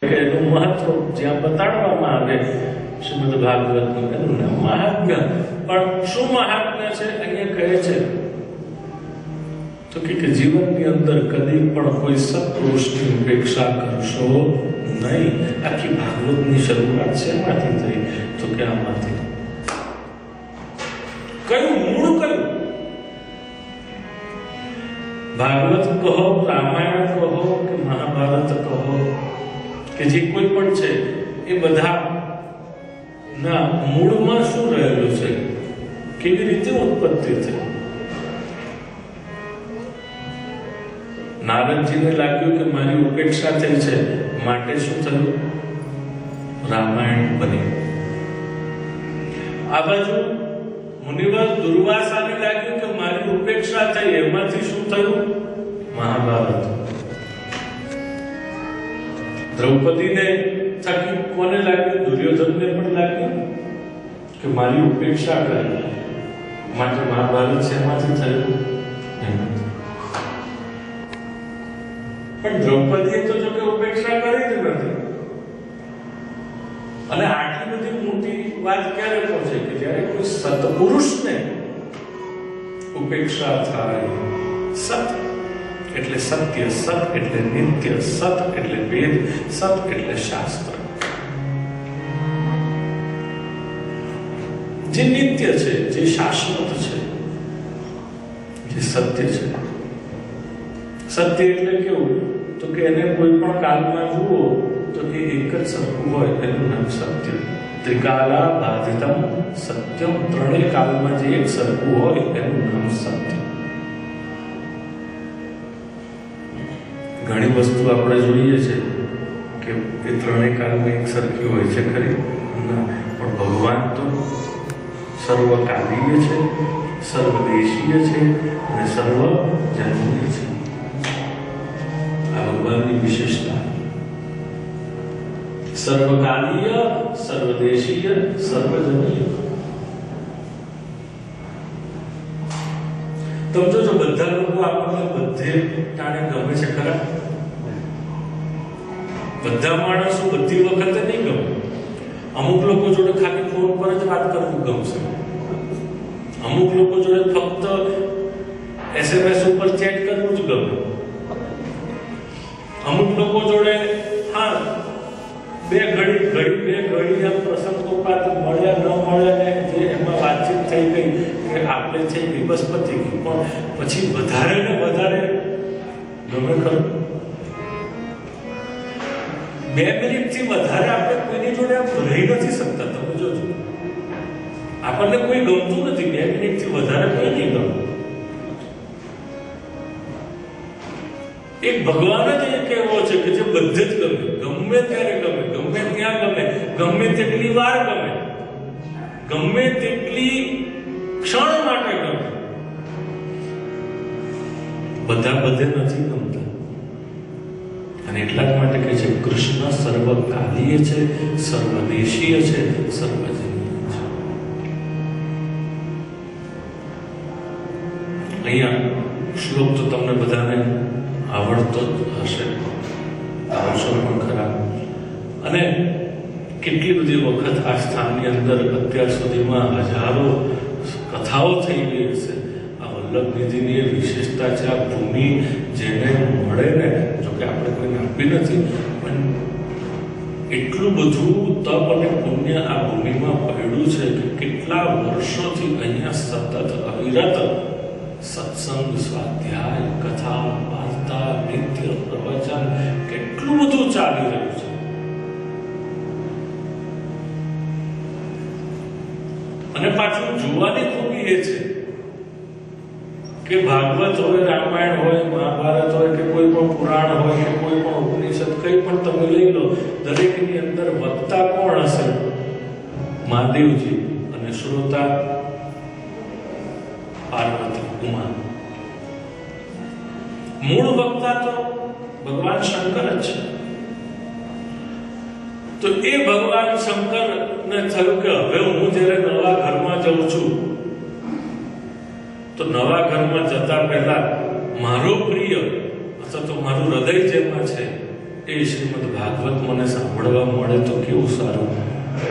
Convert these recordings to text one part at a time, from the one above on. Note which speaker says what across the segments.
Speaker 1: એનું મહત્વ જ્યાં બતાડવામાં આવે શ્રીમદ ભાગવતનું એનું નામ મહાત્મ્ય. પણ શું મહાત્મ્ય છે અહીંયા કહે છે તો કે જીવનની અંદર કદી પણ કોઈ સત્પુરુષની ઉપેક્ષા કરશો નહીં. આખી ભાગવતની શરૂઆત શેમાંથી થઈ તો કે આમાંથી. કયું મૂળ કયું? ભાગવત કહો, રામાયણ કહો કે મહાભારત કહો કે જે કોઈ પણ છે એ બધા ના મૂળમાં શું રહેલું છે, કેવી રીતે ઉત્પત્તિ થઈ. નારદજીને લાગ્યું કે મારી ઉપેક્ષા થઈ છે માટે શું થયું? રામાયણ બની. આ બાજુ મુનિવર દુર્વાસાને લાગ્યું કે મારી ઉપેક્ષા થઈ, એમાંથી શું થયું? મહાભારત. દ્રૌપદીને થકી કોને લાગ્યું? દુર્યોધનને પણ લાગ્યું કે મારી ઉપેક્ષા કરી માટે મહાભારત શેમાંથી થયું? પણ દ્રૌપદીએ તો જો કે ઉપેક્ષા કરી જ નથી. અને આટલી બધી મોટી વાત ક્યારે પહોંચે કે જ્યારે કોઈ સત્પુરુષને ઉપેક્ષા થાય. સત એટલે સત્ય, સત એટલે નિત્ય, સત એટલે વેદ, સત એટલે શાસ્ત્ર. જે નિત્ય છે, જે શાશ્વત છે, જે સત્ય છે. સત્ય એટલે કેવું તો કે એને કોઈ પણ કાલમાં જુઓ તો એ એક જ સરખું હોય, એનું નામ સત્ય. ત્રિકાલા બાધિતમ સત્યમ. ત્રણેય કાલમાં જે એક સરખું હોય એનું નામ સત્ય. ઘણી વસ્તુ આપણે જોઈએ છે કે એ ત્રણેય કાળમાં એક સરખી હોય છે ખરી? ના. પણ ભગવાન તો સર્વકાલીય છે, સર્વદેશીય છે અને સર્વજનનીય છે. આ ભગવાનની વિશેષતા. સર્વકાલીય, સર્વદેશીય, સર્વજનીય. તમે જોજો બધા લોકો આપણને બધે ટાણે ગમે છે ખરા? બધા માણસો બધી વખતે નહીં ગમે. અમુક લોકો જોડે ખાલી ફોન પર જ વાત કરવું ગમશે. અમુક લોકો જોડે ફક્ત SMS ઉપર ચેટ કરવું જ ગમે. અમુક લોકો જોડે હા બે ઘડી આ પ્રસંગોપાત મળ્યા ન મળ્યા ને જે એમાં વાતચીત થઈ ગઈ કે આપણે થઈ ગઈ બસ પતી ગઈ. પણ પછી વધારે ને વધારે ગમે ખરું? 2 મિનિટથી વધારે આપણે કોઈની જોડે રહી નથી શકતા. તમે જોજો, આપણને કોઈ ગમતું નથી. 2 મિનિટથી વધારે કોઈ નહીં ગમે. એક ભગવાન જ એક એવો છે કે જે બધે જ ગમે, ગમે ત્યારે ગમે, ગમે ત્યાં ગમે, ગમે તેટલી વાર ગમે, ગમે તેટલી ક્ષણ માટે ગમે. બધા બધે નથી ગમતા. અને એટલા જ માટે કહે છે કૃષ્ણ સર્વકાલીય છે, સર્વદેશીય છે, સર્વજનીય છે. અહીંયા શ્લોક તો તમને બધાને આવડતો જ હશે, આવડશો પણ ખરા. અને કેટલી બધી વખત આ સ્થાનની અંદર અત્યાર સુધીમાં હજારો કથાઓ થઈ ગઈ હશે. આ વલ્લભનિધિની એ વિશેષતા છે. આ ભૂમિ જેને મળે ને, જોકે આપણે કોઈને આપી નથી, પણ એટલું બધું તપ અને પુણ્ય આ ભૂમિમાં પડ્યું છે કે કેટલા વર્ષોથી અહીંયા સતત અવિરત સત્સંગ, સ્વાધ્યાય, કથા, વાર્તા, નિત્ય પ્રવચન કેટલું બધું ચાલી રહ્યું છે. અને પાછું જોવાની ખૂબી એ છે કે ભાગવત હોય, રામાયણ હોય, મહાભારત હોય કે કોઈ પણ પુરાણ હોય કે કોઈ પણ ઉપનિષદ, કંઈ પણ તમે લઈ લો, દરેકની અંદર વક્તા કોણ હશે? મહાદેવજી. અને શ્રોતા પાર્વતી, ઉમા. મૂળ વક્તા તો ભગવાન શંકર જ છે. તો એ ભગવાન શંકરને થયું કે હવે હું જ્યારે નવા ઘરમાં જઉં છું તો નવા ઘરમાં જતા પહેલા મારો પ્રિય અથવા તો મારું હૃદય જેમાં છે એ શ્રીમદ ભાગવત મને સાંભળવા મળે તો કેવું સારું.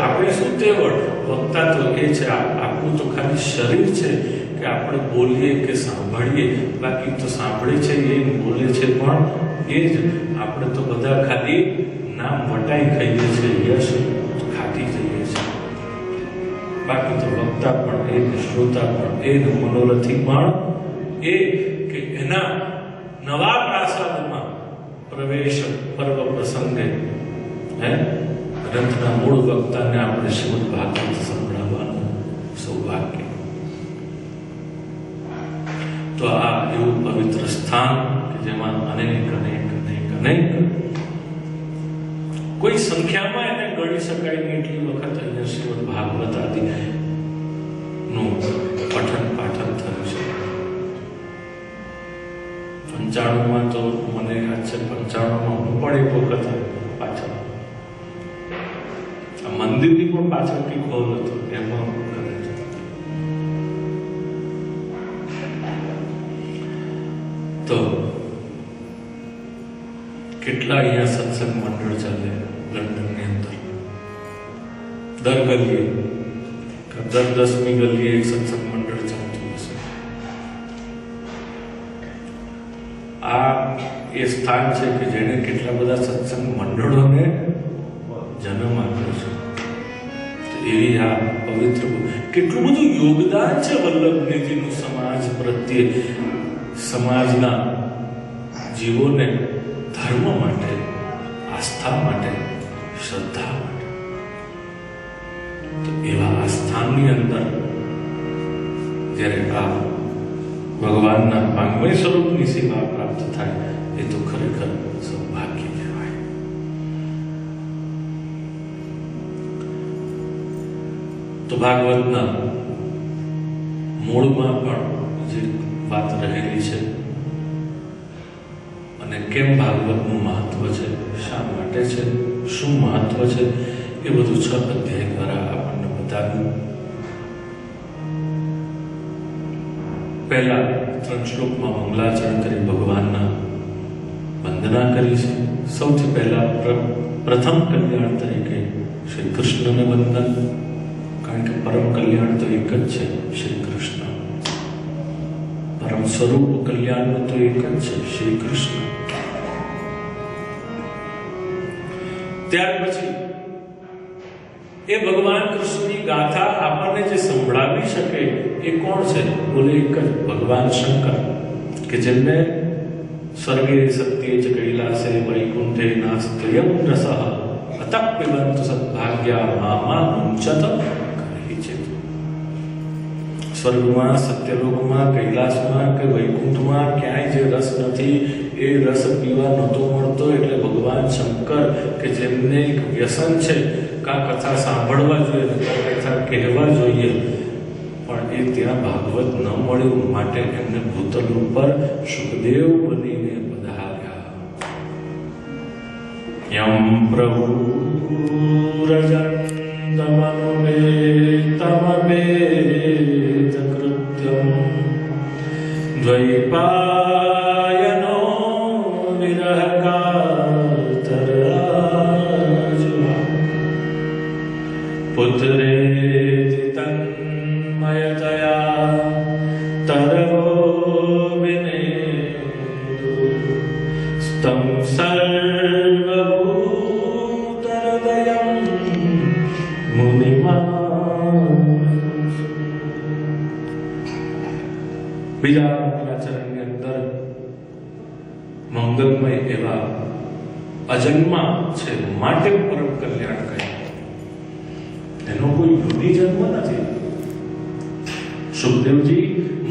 Speaker 1: આપણે શું તેવડ વક્તા તો એ છે, આપણું તો ખાલી શરીર છે કે આપણે બોલીએ કે સાંભળીએ, બાકી તો સાંભળે છે એ બોલે છે પણ એ જ. આપણે તો બધા ખાલી નામ વટાઈ ખાઈએ છીએ, યશ ખાતી જઈએ છીએ. બાકી તો વક્તા પણ એ ને, શ્રોતા પણ એ ને, મનોરથી પણ એ કે એના નવા પ્રાસાદમાં પ્રવેશ પર્વ પ્રસંગે ગ્રંથના મૂળ વક્તાને આપણે શ્રીમદ ભાગવત સંભળાવવાનું સૌભાગ્ય. તો આ એવું પવિત્ર સ્થાન કે જેમાં અનેક અનેક અનેક અનેક કોઈ સંખ્યામાં એને ગણી શકાય નહીં એટલી વખત અહીંયા શ્રીમદ ભાગવત આદિ નું પઠન પાઠન થયું છે. 95 તો મને યાદ છે, 95 હું પણ એક વખત પાછળ મંદિરની પણ પાછળ કંઈક હોલ હતો, એમાં કરે છે. તો કેટલા અહીંયા સત્સંગ મંડળ ચાલે લંડનની અંદર. દર ગલીએ, દર 10મી ગલીએ એક સત્સંગ મંડળ ચાલતું હશે. આ એ સ્થાન છે કે જેને કેટલા બધા સત્સંગ મંડળોને જન્મ આપ્યો છે. એવી આ પવિત્ર કેટલું બધું યોગદાન છે વલ્લભજીનું સમાજ પ્રત્યે, સમાજના જીવોને ધર્મ માટે, આસ્થા માટે, શ્રદ્ધા માટે. તો એવા આ સ્થાનની અંદર જ્યારે આ ભગવાનના વાંગ્મય સ્વરૂપની સેવા પ્રાપ્ત થાય એ તો ખરેખર સૌભાગ્ય કહેવાય. તો ભાગવતના મૂળમાં પણ જે વાત રહેલી છે અને કેમ ભાગવતનું મહત્વ છે, શા માટે છે, શું મહત્વ છે, એ બધું 6 અધ્યાય દ્વારા આપણને બતાવ્યું. પહેલા 3 શ્લોકમાં મંગલાચરણ કરી ભગવાનના વંદના કરી છે. સૌથી પહેલા પ્રથમ કલ્યાણ તરીકે શ્રી કૃષ્ણને વંદન, કારણ કે પરમ કલ્યાણ તો એક જ છે, શ્રી કૃષ્ણ. પરમ સ્વરૂપ કલ્યાણનું તો એક જ છે, શ્રી કૃષ્ણ. ત્યાર પછી એ ભગવાન કૃષ્ણની ગાથા આપણને જે સંભળાવી શકે એ કોણ છે? બોલે એક જ ભગવાન શંકર, કે જેમને સ્વર્ગે સત્યે ચ કૈલાસે વૈકુંઠે નાસ્ત્યમ રસઃ અતઃ પિબંતુ સદ્ભાગ્યા મામા મુંચત કરિચિત. સ્વર્ગમાં, સત્યલોકમાં, કૈલાસમાં કે વૈકુંઠમાં ક્યાંય જે રસ નથી એ રસ પીવા નહોતો મળતો. એટલે ભગવાન શંકર કે જેમને એક વ્યસન છે, કા કથા સાંભળવા જોઈએ, કા કથા કહેવા જોઈએ, પણ એ ત્યાં ભાગવત ન મળ્યું, માટે એમને ભૂતલ ઉપર સુખદેવ બનીને પધાર્યા. યમ પ્રભુ રજંતમનુમેતમવેદ કૃત્યમ દ્વૈપાયનો વિરહકાતરાજુઃ પુત્રેતિ તન્મયતયા તરવો વિનેદુ સ્તં સર્વભૂતહૃદયં મુનિમાન. બીજા મંગલાચરણની અંદર મંગલમય એવા અજન્મા છે, માટે પરમ કલ્યાણ કહે. એનો કોઈ યોની જન્મ નથી. સુખદેવજી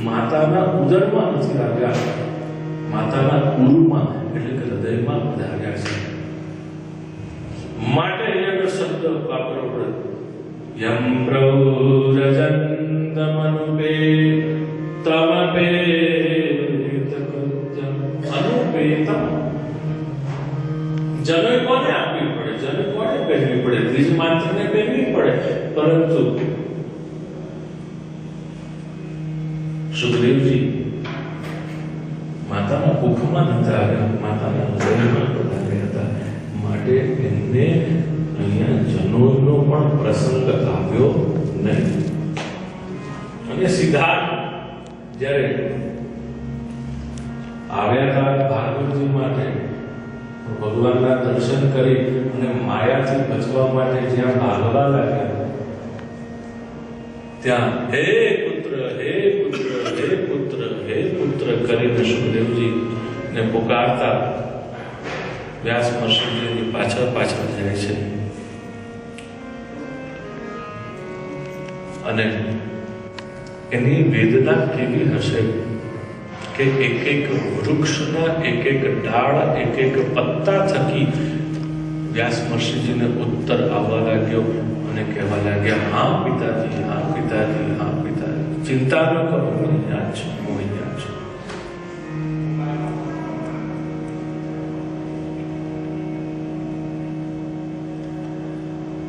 Speaker 1: માતાના ઉદરમાં નથી આવ્યા, માતાના ઉરુમાં એટલે કે હૃદયમાં પધાર્યા છે. માટે અહીંયા શબ્દ વાપરવો પડે. યમ પ્રૌરજંતમનુપે તમપેતકૃત્યમ. અનુપેતમ જનય કોને આપવી પડે? જનય કોને પહેરવી પડે? દ્વિજ માત્રને પહેરવી પડે. પરંતુ સુખદેવજી માતાના મુખમાં નતા આવ્યા, માતાના હૃદયમાં પધાર્યા હતા. એ સીધા જ્યારે આવ્યા હતા ભાગવતજી માટે, ભગવાનના દર્શન કરી અને માયાથી બચવા માટે જ્યાં ભાગવા લાગ્યા, ત્યાં હે પુત્ર હે પુત્ર હે પુત્ર હે પુત્ર કરીને સુખદેવજી ને પુકારતા વ્યાસ મહર્ષિની પાછળ પાછળ જાય છે. અને એની વેદના કેવી હશે કે એક એક વૃક્ષના એક એક ડાળ એક એક પત્તા થકી વ્યાસ મહર્ષિજીને ઉત્તર આવવા લાગ્યો અને કહેવા લાગ્યા, હા પિતાજી, હા પિતાજી, હા પિતાજી, ચિંતા ન કરો, હું અહીંયા છું, હું અહીંયા છું.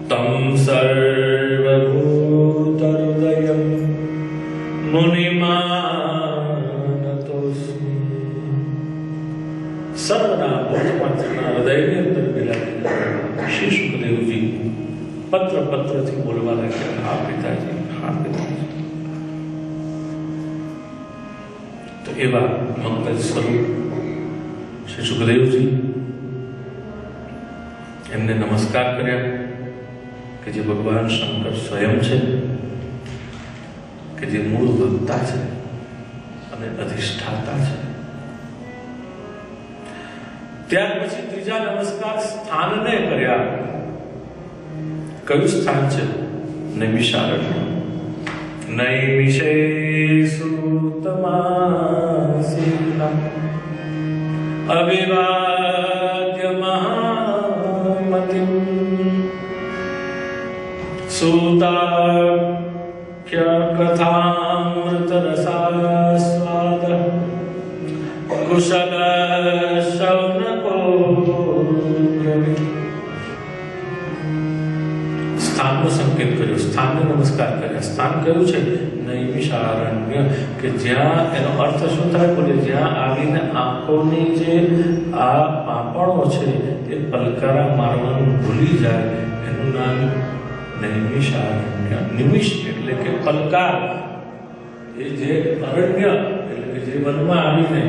Speaker 1: તમ સર્વભૂતહૃદયં મુનિમાનતોસ્મિ. સર્વના ભૂતપંચના હૃદયની અંદર બિરાજેલા શ્રી સુખદેવજી પત્રથી બોલવા લાગ્યા, હા પિતાજી, હા પિતાજી. તો એવા મંગલ સ્વરૂપ શ્રી સુખદેવજી એમને નમસ્કાર કર્યા કે જે ભગવાન શંકર સ્વયં છે, કે જે મૂળ વક્તા છે અને અધિષ્ઠાતા છે. ત્યાર પછી ત્રીજા નમસ્કાર સ્થાનને કર્યા. કયું સ્થાન છે? નૈમિષારણ્ય. નૈમિષેષુ તમાસીનમ અવિવાદ્ય મહામતિમ સૂતાખ્ય કથામૃત રસાસ્વાદ કુશલ શૌનકો. સ્થાનનો સંકેત કર્યો, સ્થાનને નમસ્કાર કર્યા. સ્થાન કયું છે? નૈમિષારણ્ય, કે જ્યાં, એનો અર્થ શું થાય બોલે, જ્યાં આવીને આંખોની જે આ પાંપણો છે એ પલકારા મારવાનું ભૂલી જાય, એનું નામ નૈમિષારણ્ય. નિમિષ એટલે કે પલકાર, એ જે અરણ્ય એટલે કે જે વનમાં આવીને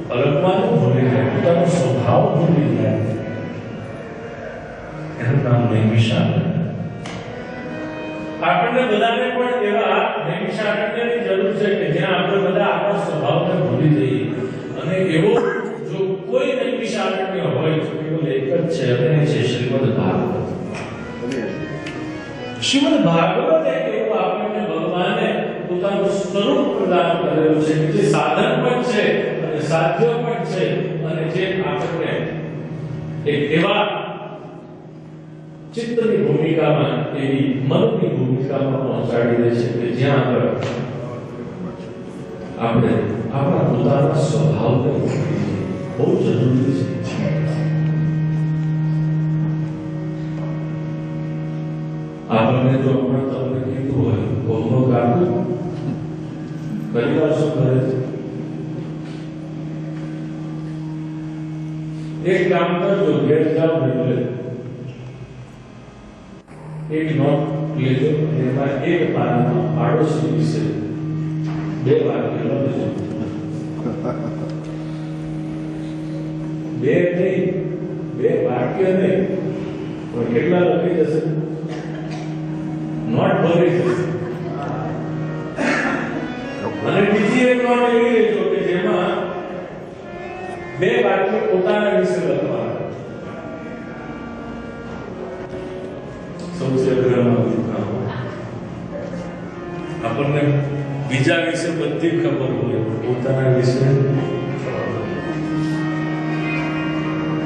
Speaker 1: પલકવાનું ભૂલી જાય, પોતાનો સ્વભાવ ભૂલી જાય, એનું નામ નૈમિષારણ્ય. આપણને બધાને પણ એવા નૈમિષારણ્યની જરૂર છે કે જ્યાં આપણે બધા આપણા સ્વભાવને ભૂલી જઈએ. અને એવો જો કોઈ નૈમિષારણ્ય હોય તો એવો લેખ જ છે, અને છે શ્રીમદ ભાગવત. શ્રીમદ ભાગવત એક એવું આપણને ભગવાને પોતાનું સ્વરૂપ પ્રદાન કરેલું છે કે જે સાધન પણ છે અને સાધ્ય પણ છે, અને જે આપણને એક એવા ચિત્તની ભૂમિકામાં, એવી મનની ભૂમિકામાં પહોંચાડી દે છે કે જ્યાં આપણે આપણા પોતાના સ્વભાવને બહુ જરૂરી છે. આપણને જો હમણાં તમને કીધું હોય કોમનો કાઢવું, પરિવાર શું કરે છે? એક કામ કરજો, ઘેર જાઓ એટલે એક નોટ લેજો, એમાં એક પાનામાં પાડોશી વિશે 2 વાક્ય લખજો. 2 નહીં, 2 વાક્ય નહીં, પણ કેટલા લખી જશે? નોટ ભરી જશે. અને બીજી એક નોટ એવી લેજો કે જેમાં 2 વાક્ય પોતાના વિશે લખવાના. સૌથી અઘરામાં આપણને બીજા વિશે બધી ખબર હોય, પોતાના વિશે.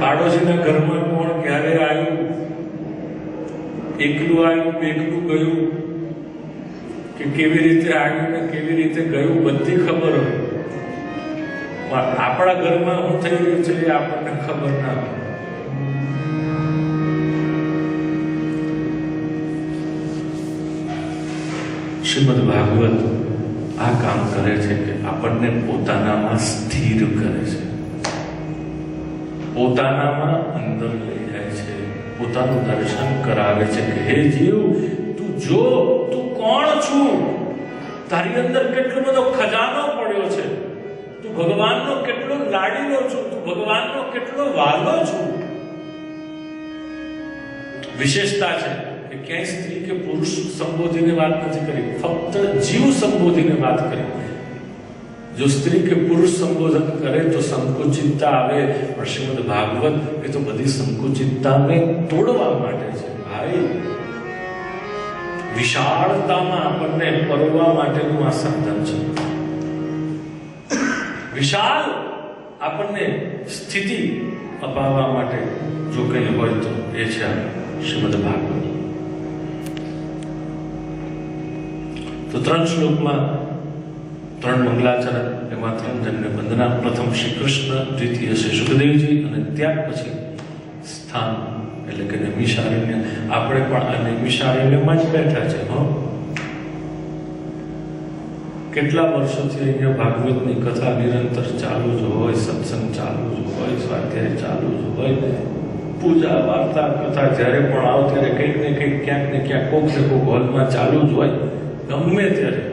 Speaker 1: પાડોશીના ઘરમાં કોણ ક્યારે આવ્યું, એકલું આવ્યું, એકલું ગયું, કે કેવી રીતે આવ્યું ને કેવી રીતે ગયું, બધી ખબર હોય. આપણા ઘરમાં શું થઈ રહ્યું છે એ આપણને ખબર ના હોય. શ્રીમદ ભાગવત આ કામ કરે છે કે આપણને પોતાનામાં સ્થિર કરે છે, પોતાનામાં અંદર લઈ જાય છે, પોતાનું દર્શન કરાવે છે કે હે જીવ, તું જો તું કોણ છું, તારી અંદર કેટલો બધો ખજાનો પડ્યો છે, તું ભગવાનનો કેટલો લાડીલો છું, તું ભગવાનનો કેટલો વાલો છું. વિશેષતા છે કે ક્યાંય સ્ત્રી કે પુરુષ સંબોધીને વાત નથી કરી, ફક્ત જીવ સંબોધીને વાત કરી. જો સ્ત્રી કે પુરુષ સંબોધન કરે તો સંકુચિતતા આવે, પણ શ્રીમદ ભાગવત એ તો બધી સંકુચિતતાને તોડવા માટે છે ભાઈ. વિશાળતામાં આપણને પરવા માટેનું આ સાધન છે. વિશાળ આપણને સ્થિતિ અપાવવા માટે જો કંઈ હોય તો એ છે શ્રીમદ ભાગવત. તો 3 શ્લોકમાં 3 મંગલાચરણ, એમાં 3 જણને વંદના. પ્રથમ શ્રી કૃષ્ણ, દ્વિતીય શ્રી સુખદેવજી, અને ત્યાર પછી સ્થાન એટલે કે નૈમિષારણ્ય. આપણે પણ આ નૈમિષારણ્યમાં જ બેઠા છે. કેટલા વર્ષોથી અહીંયા ભાગવતની કથા નિરંતર ચાલુ જ હોય, સત્સંગ ચાલુ જ હોય, સ્વાધ્યાય ચાલુ જ હોય, પૂજા વાર્તા કથા જ્યારે પણ આવો ત્યારે કંઈક ને કંઈક, ક્યાંક ને ક્યાંક, કોક ને કોક હોલમાં ચાલુ જ હોય, ગમે ત્યારે.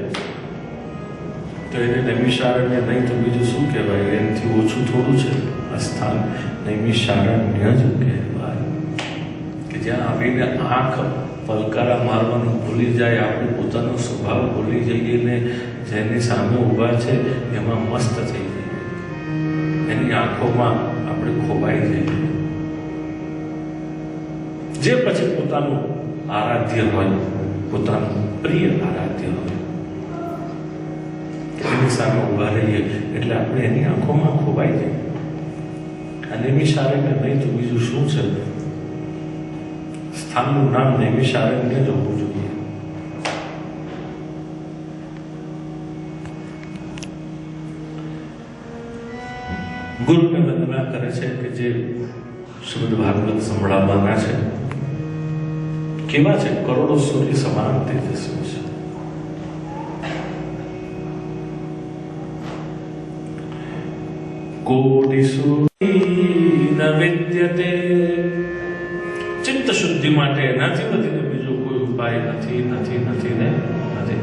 Speaker 1: તો એને નૈમિષારણ્ય નહીં તો બીજું શું કહેવાય? એનાથી ઓછું થોડું છે આ સ્થાન. નૈમિષારણ્ય જ કહેવાય કે જ્યાં આવીને આંખ પલકારા મારવાનું ભૂલી જાય, આપણે પોતાનો સ્વભાવ ભૂલી જઈએ ને જેની સામે ઊભા છે એમાં મસ્ત થઈ જઈએ, એની આંખોમાં આપણે ખોવાઈ જઈએ. જે પછી પોતાનું આરાધ્ય હોય, પોતાનું પ્રિય આરાધ્ય હોય, એની સામે ઊભા રહીએ એટલે આપણે એની આંખોમાં ખોવાઈ જઈએ. આ નૈમિષારણ્ય નહીં તો બીજું શું છે? સ્થાનનું નામ નૈમિષારણ્ય જ હોવું જોઈએ. ગુરુને વંદના કરે છે કે જે શ્રીમદ ભાગવત સંભળાવવાના છે. કેવા છે? કરોડો સૂર્ય સમાન તેજસ્વી છે. કોટિ સૂર્ય વિદ્યતે. ચિત્ત શુદ્ધિ માટે એનાથી વધીને બીજો કોઈ ઉપાય નથી, નથી, નથી ને નથી.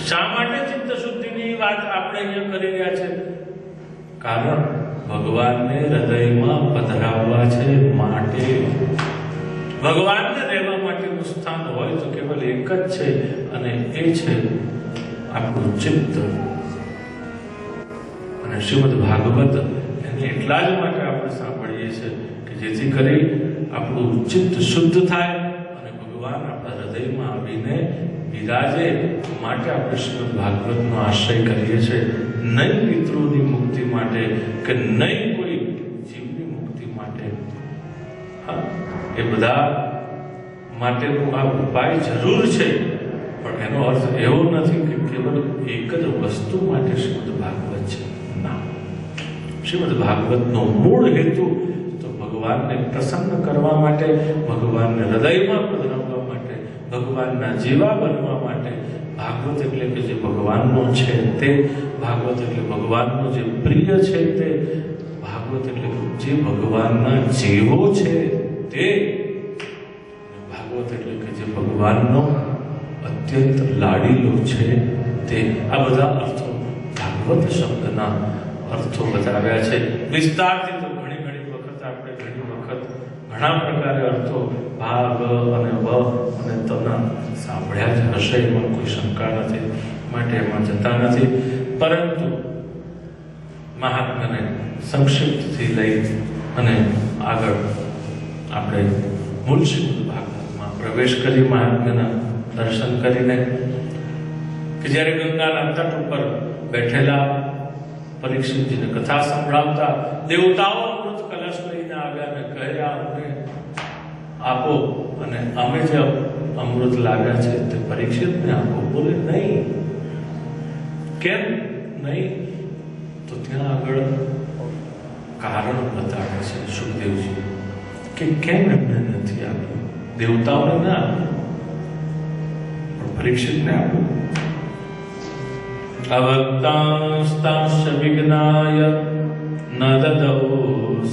Speaker 1: શા માટે ચિત્ત શુદ્ધિની વાત આપણે અહીંયા કરી રહ્યા છે? કારણ ભગવાનને હૃદયમાં પધરાવવા છે માટે. ભગવાનને રહેવા માટેનું સ્થાન હોય તો કેવલ એક જ છે, અને એ છે આપણું ચિત્ત. અને શ્રીમદ ભાગવત એને એટલા જ માટે આપણે સાંભળીએ છીએ કે જેથી કરી આપણું ચિત્ત શુદ્ધ થાય અને ભગવાન આપણા હૃદયમાં આવીને બિરાજે. માટે આપણે શ્રીમદ ભાગવતનો આશ્રય કરીએ છીએ. નહીં પિતૃની મુક્તિ માટે કે નહીં કોઈ જીવની મુક્તિ માટે. એ બધા માટેનો આ ઉપાય જરૂર છે, પણ એનો અર્થ એવો નથી કે કેવલ એક જ વસ્તુ માટે શ્રીમદ ભાગવત છે. ના, શ્રીમદ ભાગવતનો મૂળ હેતુ તો ભગવાનને પ્રસન્ન કરવા માટે, ભગવાનને હૃદયમાં પધરાવવા માટે, ભગવાનના જેવા બનવા માટે. ભાગવત એટલે કે જે ભગવાનનો છે તે, ભાગવત એટલે ભગવાનનો જે પ્રિય છે તે, ભાગવત એટલે જે ભગવાનના જેવો છે તે, ભાગવત એટલે કે જે ભગવાનનો અત્યંત લાડીલો છે તે. આ બધા અર્થો ભાગવત શબ્દના અર્થો બતાવ્યા છે. વિસ્તારથી તો ઘણી વખત આપણે ઘણા પ્રકારે અર્થો ભાગ અને વ અને તના સાંભળ્યા જ હશે, એમાં કોઈ શંકા નથી, માટે એમાં જતા નથી. પરંતુ મહાત્મ્યને સંક્ષિપ્તથી લઈ અને આગળ આપણે મૂળ શ્રીમદ ભાગવતમાં પ્રવેશ કરી, મહાત્મ્યના દર્શન કરીને કે જ્યારે ગંગાના તટ ઉપર બેઠેલા પરીક્ષિતજીને કથા સંભળાવતા દેવતાઓ અમૃત કલશ લઈને આવ્યા અને કહ્યા અમને આપો, અને અમે જે અમૃત લાવ્યા છે તે પરીક્ષિતને આપો. બોલે નહીં. કેમ નહીં? તો ત્યાં આગળ કારણ બતાવે છે સુખદેવજી કે કેમ એમને નથી આપ્યું. દેવતાઓને ના આપ્યું, પણ પરીક્ષિતને આપ્યું. અવક્તાંસ્તાંશ્ચ વિઘ્નાય ન દદૌ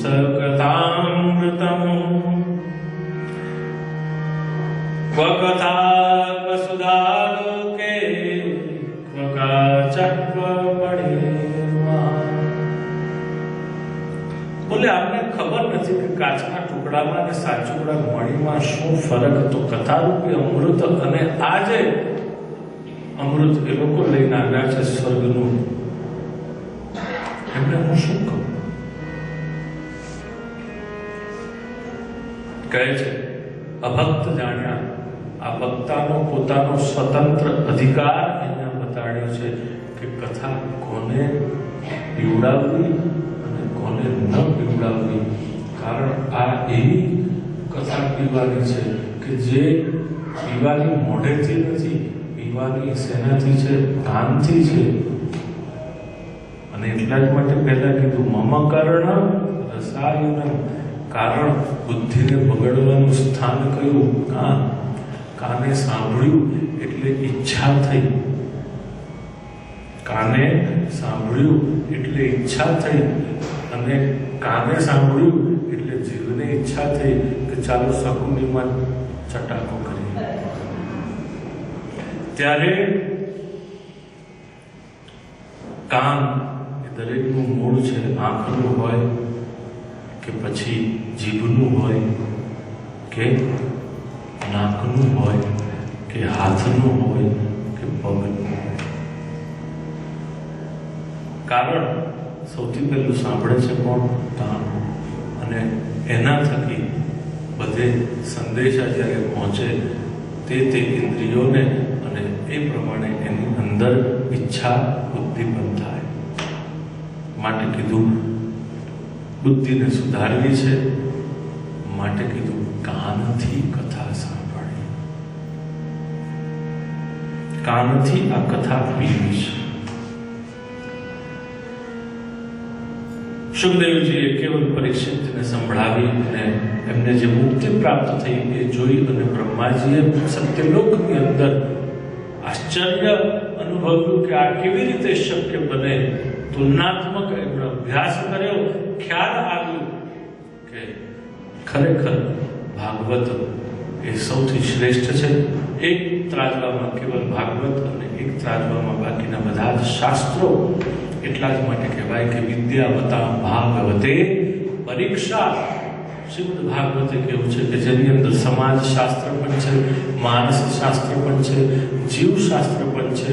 Speaker 1: સકથામૃતમ ક્વ કથા ક્વ સુધા લોકે ક્વ ચટપડીમાં. બોલે આપને ખબર નથી કે કાચના ટુકડામાં અને સાચુકડા મણીમાં શું ફરક હતો. કથારૂપી અમૃત અને આજે અમૃત એ લોકો લઈને આવ્યા છે સ્વર્ગનું. એમને હું શું કહું? કહે છે અભક્ત જાણ્યા. આ ભક્તાનો પોતાનો સ્વતંત્ર અધિકાર અહીંયા બતાડ્યો છે કે કથા કોને પીવડાવવી અને કોને ન પીવડાવવી. કારણ આ એવી કથા પીવાની છે કે જે પીવાની મોઢેથી નથી, પીવાની સેનાથી છે, કાનથી છે. અને એટલા જ માટે પહેલા કીધું મમ કર્ણ રસાયણ. કારણ બુદ્ધિને બગડવાનું સ્થાન કયું? કાન. કાને સાંભળ્યું એટલે ઈચ્છા થઈ. કાને સાંભળ્યું એટલે ઈચ્છા થઈ. અને કાને સાંભળ્યું એટલે જીવને ઈચ્છા થઈ કે ચાલો શકુનીમાં ચટાકો કરીએ. ત્યારે કાન એ દરેકનું મૂળ છે. આંખનું હોય કે પછી જીભનું હોય કે નાકનું હોય કે હાથનું હોય કે પગનું હોય. કારણ સૌથી પહેલું સાંભળે છે કોણ? કાન. અને એના થકી બધે સંદેશા જ્યારે પહોંચે તે ઇન્દ્રિયોને અને એ પ્રમાણે એની અંદર ઈચ્છા ઉદ્દીપન થાય. માટે કીધું બુદ્ધિને સુધારવી છે. માટે કીધું કાનથી કથા સાંભળવી, કાનથી આ કથા પીવી છે. સુખદેવજીએ કેવલ પરીક્ષિતને સંભળાવી અને એમને જે મુક્તિ પ્રાપ્ત થઈ એ જોઈ અને બ્રહ્માજીએ સત્યલોકની અંદર આશ્ચર્ય અનુભવ્યું કે આ કેવી રીતે શક્ય બને. તુલનાત્મક એમનો અભ્યાસ કર્યો. ખ્યાલ આવ્યું કે ખરેખર ભાગવત એ સૌથી શ્રેષ્ઠ છે. એક ત્રાજવામાં કેવલ ભાગવત અને એક ત્રાજવામાં બાકીના બધા જ શાસ્ત્રો. એટલા જ માટે કહેવાય કે વિદ્યાવતા ભાગવતે પરીક્ષા. શ્રીમદ ભાગવતે કેવું છે કે જેની અંદર સમાજ શાસ્ત્ર પણ છે, માનસ શાસ્ત્ર પણ છે, જીવશાસ્ત્ર પણ છે,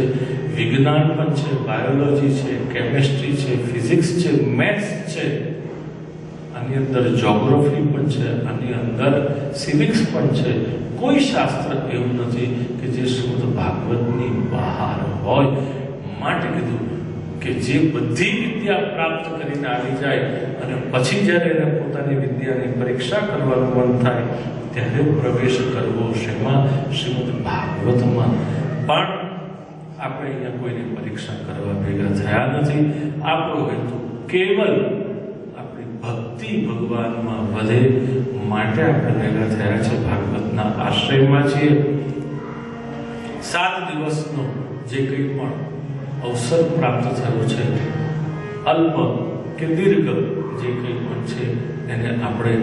Speaker 1: વિજ્ઞાન પણ છે, બાયોલોજી છે, કેમેસ્ટ્રી છે, ફિઝિક્સ છે, મેથ્સ છે, આની અંદર જ્યોગ્રાફી પણ છે, આની અંદર સિવિક્સ પણ છે. કોઈ શાસ્ત્ર એવું નથી કે જે શ્રીમદ ભાગવતની બહાર હોય. માટે કીધું કે જે બધી વિદ્યા પ્રાપ્ત કરીને આવી જાય અને પછી જ્યારે એને પોતાની વિદ્યાની પરીક્ષા કરવાનું મન થાય ત્યારે પ્રવેશ કરવો શેમાં? શ્રીમદ ભાગવતમાં. પણ આપણે અહીંયા કોઈની પરીક્ષા કરવા ભેગા થયા નથી. આપણો હેતુ કેવલ આપણી ભક્તિ ભગવાનમાં વધે માટે આપણે ભેગા થયા છે. ભાગવતના આશ્રયમાં છીએ. 7 દિવસનો જે કંઈ પણ અવસર પ્રાપ્ત થયો છે, અલ્પ કે દીર્ઘ જે કંઈ પણ છે એને આપણે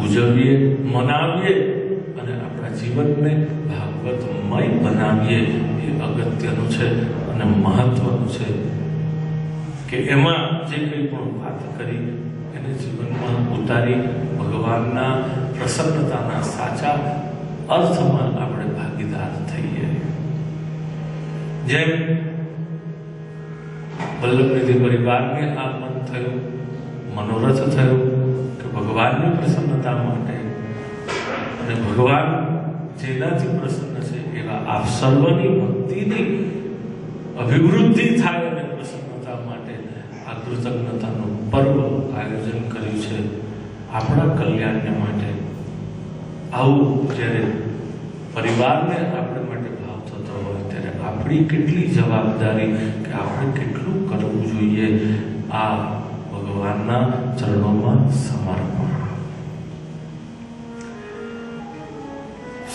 Speaker 1: ઉજવીએ, મનાવીએ અને આપણા જીવનને ભાગવતમય બનાવીએ. એ અગત્યનું છે અને મહત્વનું છે કે એમાં જે કંઈ પણ વાત કરી એને જીવનમાં ઉતારી ભગવાનના પ્રસન્નતાના સાચા અર્થમાં આપણે ભાગીદાર થઈએ. જેમ વલ્લભનિધિ પરિવારને આ મન થયું, મનોરથ થયું કે ભગવાનની પ્રસન્નતા માટે અને ભગવાન જેનાથી પ્રસન્ન છે એવા આપ સર્વની ભક્તિની અભિવૃદ્ધિ થાય અને પ્રસન્નતા માટે આ કૃતજ્ઞતાનું પર્વ આયોજન કર્યું છે આપણા કલ્યાણને માટે. આવું જ્યારે પરિવારને આપણે માટે ભાવ થતો હોય ત્યારે આપણી કેટલી જવાબદારી કે આપણે કેટલું કરવું જોઈએ આ ભગવાનના ચરણોમાં સમર્પણ.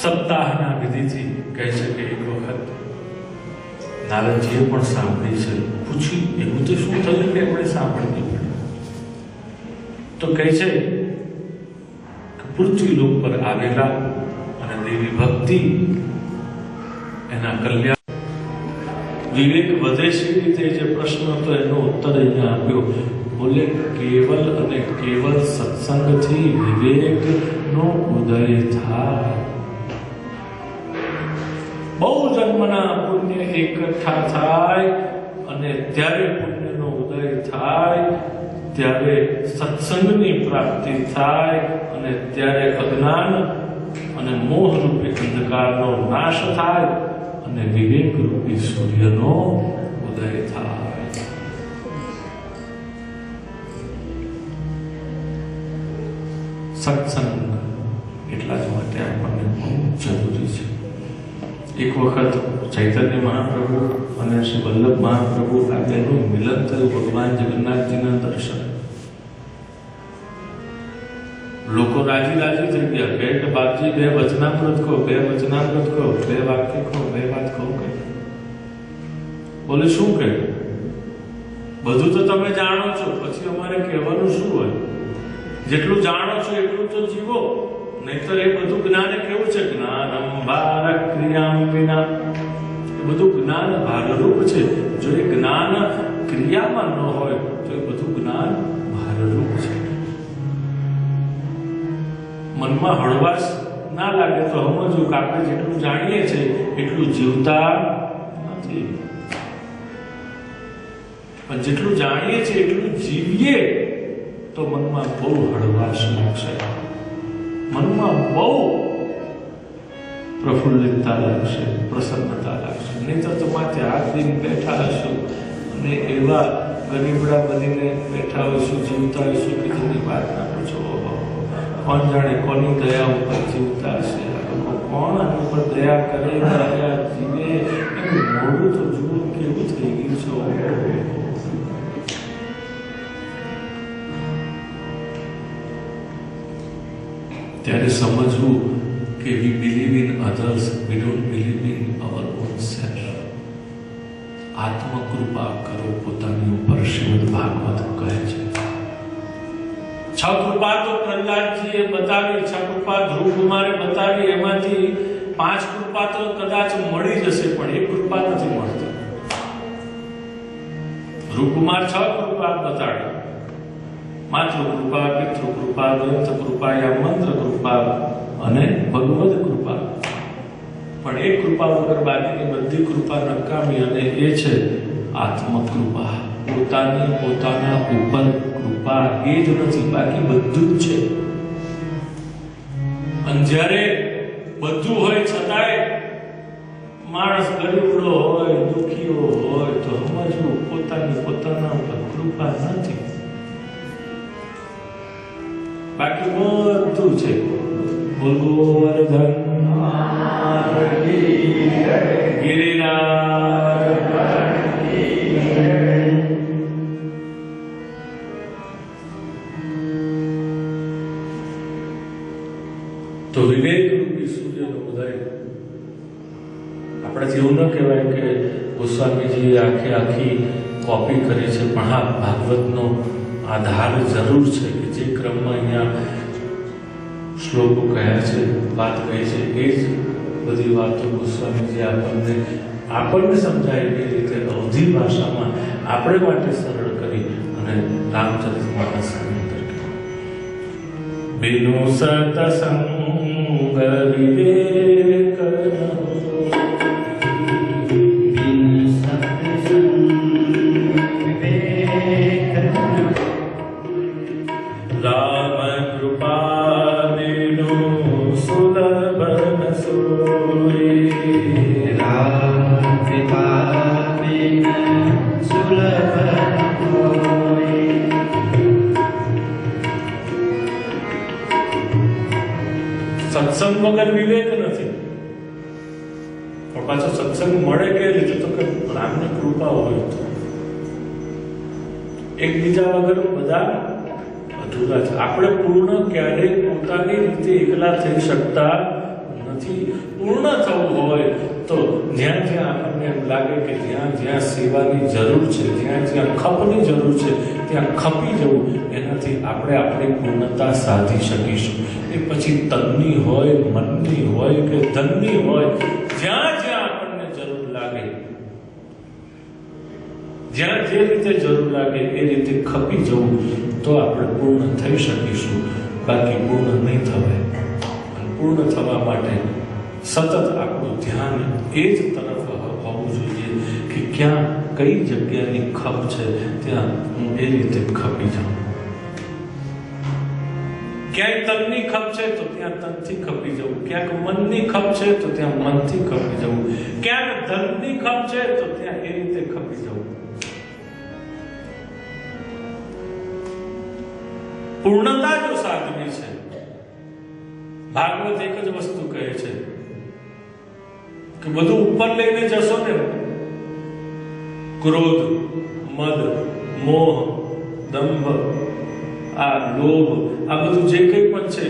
Speaker 1: સપ્તાહના વિધિથી કહે છે કે એક વખત નારદજીએ પણ સાંભળી છે. પૂછી એવું તો શું થયું કે આપણે સાંભળી પડ્યું? તો કહે છે કે પૃથ્વી લોક પર આવેલા અને દેવી ભક્તિ એના કલ્યાણ વિવેક વધે છે રીતે જે પ્રશ્ન હતો એનો ઉત્તર અહીંયા આપ્યો. બોલે કેવલ અને કેવલ સત્સંગથી વિવેકનો ઉદય થાય. બહુ જન્મના પુણ્ય એકઠા થાય અને ત્યારે પુણ્યનો ઉદય થાય, ત્યારે સત્સંગની પ્રાપ્તિ થાય અને ત્યારે અજ્ઞાન અને મોહ રૂપી અંધકારનો નાશ થાય અને વિવેક રૂપી સૂર્યનો ઉદય થાય. સત્સંગ એટલા જ માટે આપણને બહુ જરૂરી છે. એક વખત ચૈતન્ય મહાપ્રભુ અને શ્રી વલ્લભ મહાપ્રભુ આ બેનું મિલન થયું ભગવાન જગન્નાથજીના દર્શન. લોકો રાજી રાજી થઈ ગયા. બેટ બાપજી બે વચનામૃત કહો, બે વચનામૃત કહો, બે વાક્ય કહો, બે વાત કહો કે. બોલે શું કહે? બધું તો તમે જાણો છો, પછી અમારે કહેવાનું શું હોય? જેટલું જાણો છો એટલું તો જીવો, નહીતર એ બધું જ્ઞાન કેવું છે? જ્ઞાનમ ભાર ક્રિયામ વિના. એ બધું જ્ઞાન ભારરૂપ છે. જો એ જ્ઞાન ક્રિયામાં ન હોય તો એ બધું જ્ઞાન ભારરૂપ છે. મનમાં હળવાશ ના લાગે તો સમજવું કે આપણે જેટલું જાણીએ છીએ એટલું જીવતા નથી, પણ જેટલું જાણીએ છીએ એટલું જીવીએ તો મનમાં બહુ હળવાશ લાગશે, મનમાં બહુ પ્રફુલ્લિતતા લાગશે, પ્રસન્નતા લાગશે. નહીં તો તમારે આજ દિન બેઠા હશો અને એવા ગરીબડા બનીને બેઠા હોઈશું, જીવતા હોઈશું કે જેની વાત ના પૂછો. કોણ જાણે કોની દયા ઉપર જીવતા હશે, કોણ આની ઉપર દયા કરે, દયા જીવે. એનું મોડું તો જુઓ કેવું થઈ ગયું છે. ત્યારે સમજવું કે we believe in others, we don't believe in our own self. આત્મકૃપા કરો પોતાની ઉપર, શ્રીમદ ભાગવત કહે છે. છ કૃપા તો પ્રહલાદજીએ બતાવી, છ કૃપા ધ્રુવ કુમારે બતાવી, એમાંથી 5 કૃપા તો કદાચ મળી જશે, પણ એક કૃપા નથી મળતી. ધ્રુવ કુમાર 6 કૃપા બતાડી, માતૃ કૃપા, પિતૃ કૃપા, ગ્રંથ કૃપા, યા મંત્ર કૃપા અને ભગવદ કૃપા. પણ એક કૃપા વગર બાકીની બધી કૃપા નકામી, અને એ છે આત્મકૃપા. પોતાના ઉપર કૃપા એ જ નથી, બાકી બધું જ છે. અને જ્યારે બધું હોય છતાંય માણસ ગરીબડો હોય, દુખીઓ હોય, તો સમજવું પોતાના ઉપર કૃપા નથી, બાકી બધું છે. ગોવર્ધન તો વિવેક રૂપી સૂર્યનો ઉદય. આપણાથી એવું ન કહેવાય કે ગોસ્વામીજીએ આખી કોપી કરી છે, પણ હા, ભાગવતનો આધાર જરૂર છે કે જે ક્રમમાં અહીંયા શ્લોકો કહ્યા છે, વાત કહી છે, એ જ બધી વાતો ગોસ્વામીજી આપણને સમજાય એ રીતે અવધી ભાષામાં આપણે માટે સરળ કરી અને રામચરિતમાનસની અંદર બિનુ સતસંગ વિવેક સત્સંગ વગર વિવેક નથી. પણ પાછો સત્સંગ મળે કે રીતે તો કે રામની કૃપા હોય તો. એકબીજા વગર બધા અધૂરા છે. આપણે પૂર્ણ ક્યારેય પોતાની રીતે એકલા થઈ શકતા નથી. પૂર્ણ થવું હોય તો જ્યાં આપણને એમ લાગે કે જ્યાં સેવાની જરૂર છે, જ્યાં ખપની જરૂર છે, ત્યાં ખપી જવું, એનાથી આપણે આપણી પૂર્ણતા સાધી શકીશું. એ પછી તનની હોય, મનની હોય કે ધનની હોય, જ્યાં આપણને જરૂર લાગે જ્યાં જે રીતે જરૂર લાગે એ રીતે ખપી જવું તો આપણે પૂર્ણ થઈ શકીશું, બાકી પૂર્ણ નહીં થવાય. પૂર્ણ થવા માટે સતત આપણું ધ્યાન એ જ તરફ હોવું જોઈએ કે ક્યાં કઈ જગ્યાની ખપ છે ત્યાં હું એ રીતે ખપી જાઉં. ક્યાંય તનની ખપ છે તો ત્યાં તનથી ખપી જવું, ક્યાંક મનની ખપ છે તો ત્યાં મનથી ખપી જવું, ક્યાંક ધનની ખપ છે તો ત્યાં એ રીતે ખપી જવું. પૂર્ણતા જો સાધવી છે, ભાગવત એક જ વસ્તુ કહે છે કે બધું ઉપર લઈને જશો ને, ક્રોધ, મદ, મોહ, દંભ, આ લોભ, આ બધું જે કંઈ પણ છે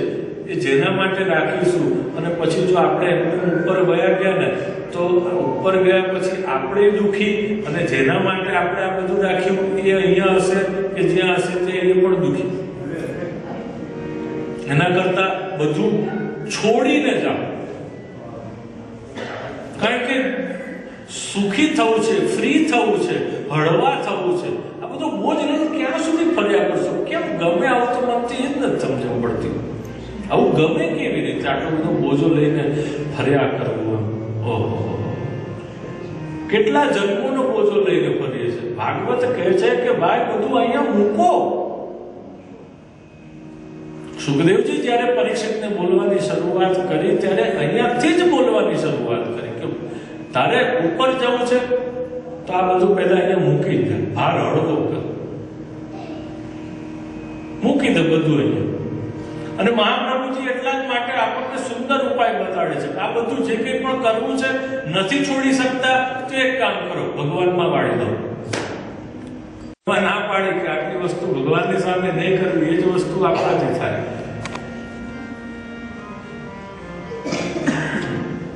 Speaker 1: એ જેના માટે રાખીશું અને પછી જો આપણે ઉપર વયા ગયા ને તો ઉપર ગયા પછી આપણે દુઃખી, અને જેના માટે આપણે આ બધું રાખ્યું એ અહીંયા હશે કે જ્યાં હશે તે એ પણ દુઃખી. એના કરતા બધું છોડીને જાઓ, કારણ કે સુખી થવું છે, ફ્રી થવું છે, હળવા થવું છે. આ બધો બોજ લઈને ક્યાં સુધી ફર્યા કરશો? કેમ ગમે આવું તો મનથી એ જ નથી સમજણ પડતી. આવું ગમે કેવી રીતે આટલો બધો બોજો લઈને ફર્યા કરવું? ઓહો, કેટલા જન્મોનો બોજો લઈને ફરીએ છે. ભાગવત કહે છે કે ભાઈ બધું અહીંયા મૂકો. સુખદેવજી જ્યારે પરીક્ષિતને બોલવાની શરૂઆત કરી ત્યારે અહીંયાથી જ બોલવાની શરૂઆત કરી કે તારે ઉપર જવું છે તો આ બધું પહેલા અહીંયા મૂકી દે, ભાર હળવો કર, મૂકી દે બધું અહીંયા. અને મહાપ્રભુજી એટલા જ માટે આપણને સુંદર ઉપાય બતાડે છે કે આ બધું જે કંઈ પણ કરવું છે નથી છોડી શકતા તો એક કામ કરો, ભગવાનમાં વાળી દો. ના પાડી કે આટલી વસ્તુ ભગવાનની સામે નહીં કરવી, એ જ વસ્તુ આપણાથી થાય.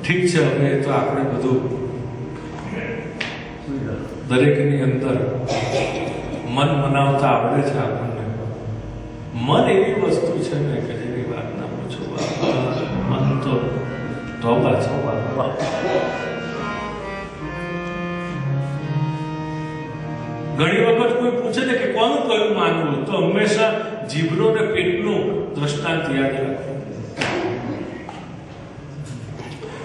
Speaker 1: ઠીક છે, હવે તો આપણે બધું દરેકની અંદર મન મનાવતા આવડે છે આપણને. મન એવી વસ્તુ છે ને કે જેની વાત ના પૂછો. મન તો તોબા છોબા. ઘણી વખત કોઈ પૂછે ને કે કોનું કયું માનવું, તો હંમેશા જીભનું ને પેટનું દ્રષ્ટાંત યાદ રાખવું.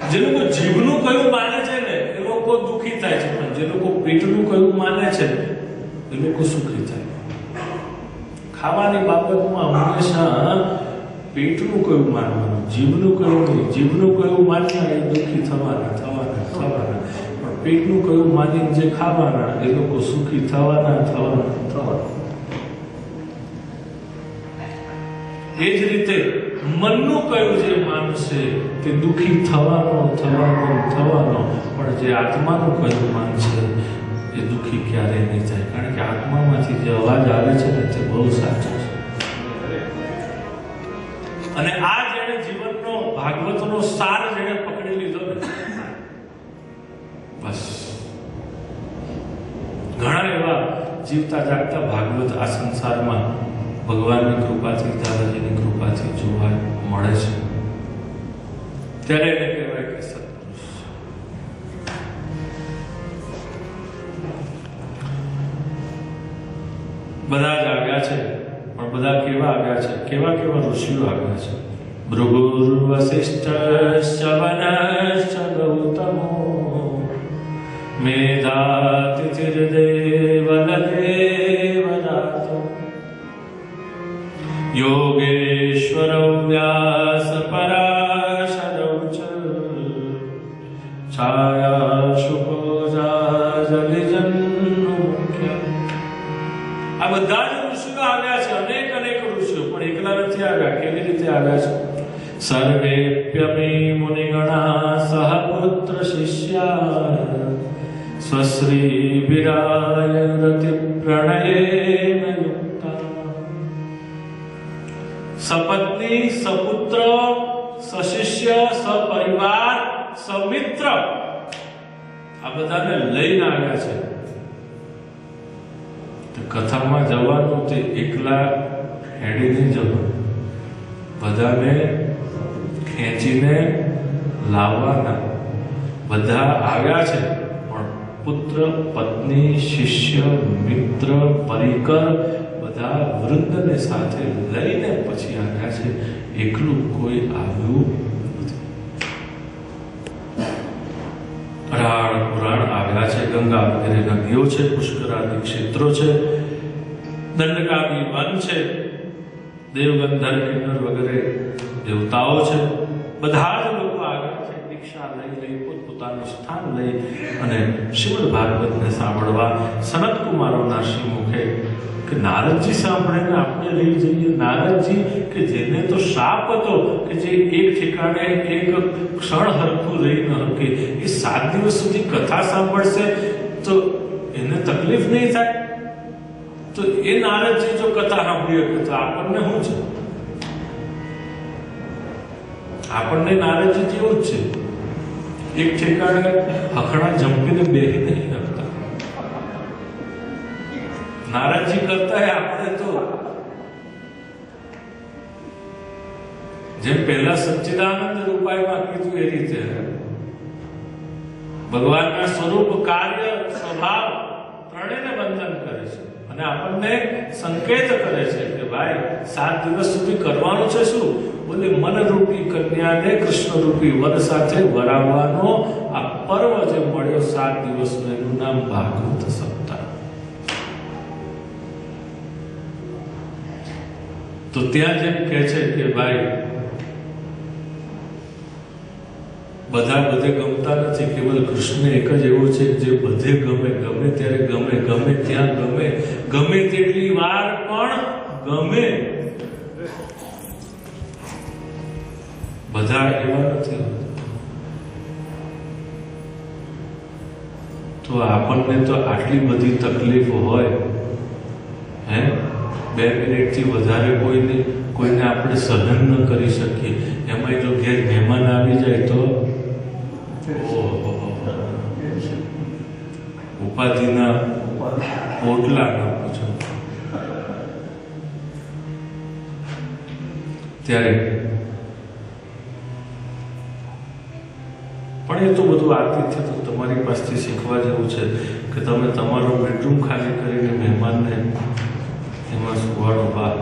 Speaker 1: જે લોકો જીભનું કયું માને છે ને એ લોકો દુઃખી થાય છે, પણ જે લોકો પેટનું કયું માને છે એ લોકો સુખી થાય. ખાવાની બાબતમાં હંમેશા પેટનું કયું માનવાનું, જીભનું કયું નહીં. જીભનું કયું માનવા એ દુઃખી થવાના. પણ પેટનું કયું માનીને જે ખાવાના એ લોકો સુખી થવાના. એ જ રીતે મનનું કયું જે માનશે તે દુઃખી થવાનો. પણ જે આત્માનું કયું માનશે એ દુઃખી ક્યારેય નહીં થાય, કારણ કે આત્મામાંથી જે અવાજ આવે છે ને તે બહુ સાચો છે. અને આ જેણે જીવનનો ભાગવતનો સાર જેણે પકડી લીધો ને, બસ ઘણા એવા જીવતા જાગતા ભાગવત આ સંસારમાં ભગવાનની કૃપાથી, દાદાજીની કૃપાથી જોવા મળે છે. ત્યારે એને કહેવાય કે સત્પુરુષ. બધા જ આવ્યા છે, પણ બધા કેવા આવ્યા છે? કેવા ઋષિઓ આવ્યા છે? ભૃગુર્વસિષ્ઠશ્ચ વનશ્ચ ગૌતમો મેધાતિથિર્દેવલદેવરાતો યોગેશ્વરો વ્યાસ પરાશરૌ ચ છાયા શુકોજા જલિજન્નુ મુખ્ય. આ બધા જ ઋષિઓ આવ્યા છે, અનેક ઋષિઓ, પણ એકલા નથી આવ્યા. કેવી રીતે આવ્યા છે? સર્વેપ્યમે મુનિગણા સહપુત્ર શિષ્યા સ્વશ્રી વિરાય રતિ પ્રણયેન યુક્તા. સપત્ની, સપુત્ર, સશિષ્ય, સપરિવાર, સમિત્ર, આ બધાને લઈને આવ્યા છે. તો કથામાં જવાનું તે એકલા હેડીને જવાનું, બધાને ખેંચીને લાવવાના. બધા આવ્યા છે પણ પુત્ર, પત્ની, શિષ્ય, મિત્ર, પરિકર બધા વૃંદને સાથે લઈને પછી આવ્યા છે. એકલું કોઈ આવ્યું નથી. અરાળ પુરાણ આવ્યા છે. ગંગા વગેરે નદીઓ છે, પુષ્કરાદી ક્ષેત્રો છે, દંડકાદી વન છે, દેવગંધર્વ કિન્નર વગેરે દેવતાઓ છે. બધા જ લોકો આવ્યા છે દીક્ષા લઈ પોતપોતાનું સ્થાન લઈ અને શ્રીમદ ભાગવતને સાંભળવા. સનત કુમારોના શ્રી મુખે કે નારદજી સાંભળીને આપણે લઈ જઈએ. નારદજી કે જેને તો શાપ હતો કે જે એક ઠેકાણે એક ક્ષણ હરખું રહી ન શકે, એ 7 દિવસ સુધી કથા સાંભળશે તો એને તકલીફ નહીં થાય. તો એ નારદજી જો કથા સાંભળી શકે તો આપણને શું છે? આપણને નારદજી જેવું જ છે. એક ઠેકાણે હખણા જંપીને બેહી નહીં કરતા. નારદજી કરતા હે આપણે તો જેમ પહેલા સચ્ચિદાનંદ રૂપાઈમાં કીધું એ રીતે ભગવાનના સ્વરૂપ, કાર્ય, સ્વભાવ ત્રણેયને બંધન કરે છે અને આપણને સંકેત કરે છે કે ભાઈ 7 દિવસ સુધી કરવાનું છે શું? બોલે મનરૂપી કન્યાને કૃષ્ણરૂપી વર સાથે વરાવવાનો આ પર્વ જે મળ્યો 7 દિવસનું, એનું નામ ભાગવત સપ્તાહ. તો ત્યાં જેમ કહે છે કે ભાઈ બધા બધે ગમતા નથી, કેવલ કૃષ્ણ એક જ એવો છે જે બધે ગમે, ગમે ત્યારે ગમે, ગમે ત્યાં ગમે, ગમે તેટલી વાર પણ ગમે. બધા એવા નથી. તો આપણને તો આટલી બધી તકલીફ હોય, 2 મિનિટથી વધારે કોઈને આપણે સહન ન કરી શકીએ. એમાં જો ઘેર મહેમાન આવી જાય તો ઉપાધિના પોટલા ન પૂછો. ત્યારે પણ એ તો બધું આતિથ્ય તો તમારી પાસેથી શીખવા જેવું છે કે તમે તમારો બેડરૂમ ખાલી કરીને મહેમાનને એમાં સુવાડો. બહાર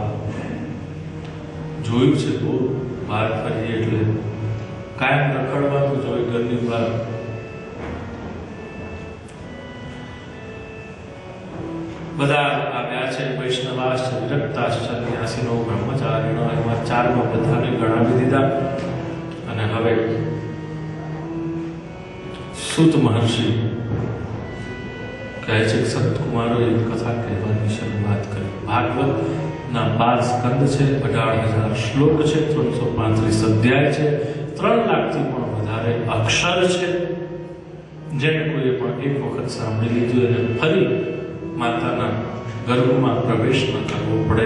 Speaker 1: જોયું છે, બહુ બહાર ફરીએ એટલે કાયમ રખડવાનું જ હોય ઘરની બહાર. બધા આવ્યા છે. વૈષ્ણવાસ છે, વિરક્તાશ્ચ, ન્યાસીનો, બ્રહ્મચારીનો, એમાં 4માં બધાને ગણાવી દીધા. અને હવે સૂત મહર્ષિ કહે છે કે સંતકુમારોએ કથા કહેવાની શરૂઆત કરી. ભાગવતના 12 સ્કંદ છે, 18,000 શ્લોક છે, 335 અધ્યાય છે, 3 લાખથી પણ વધારે અક્ષર છે. જેને કોઈએ પણ એક વખત સાંભળી લીધું એને ફરી માતાના ગર્ભમાં પ્રવેશ ન કરવો પડે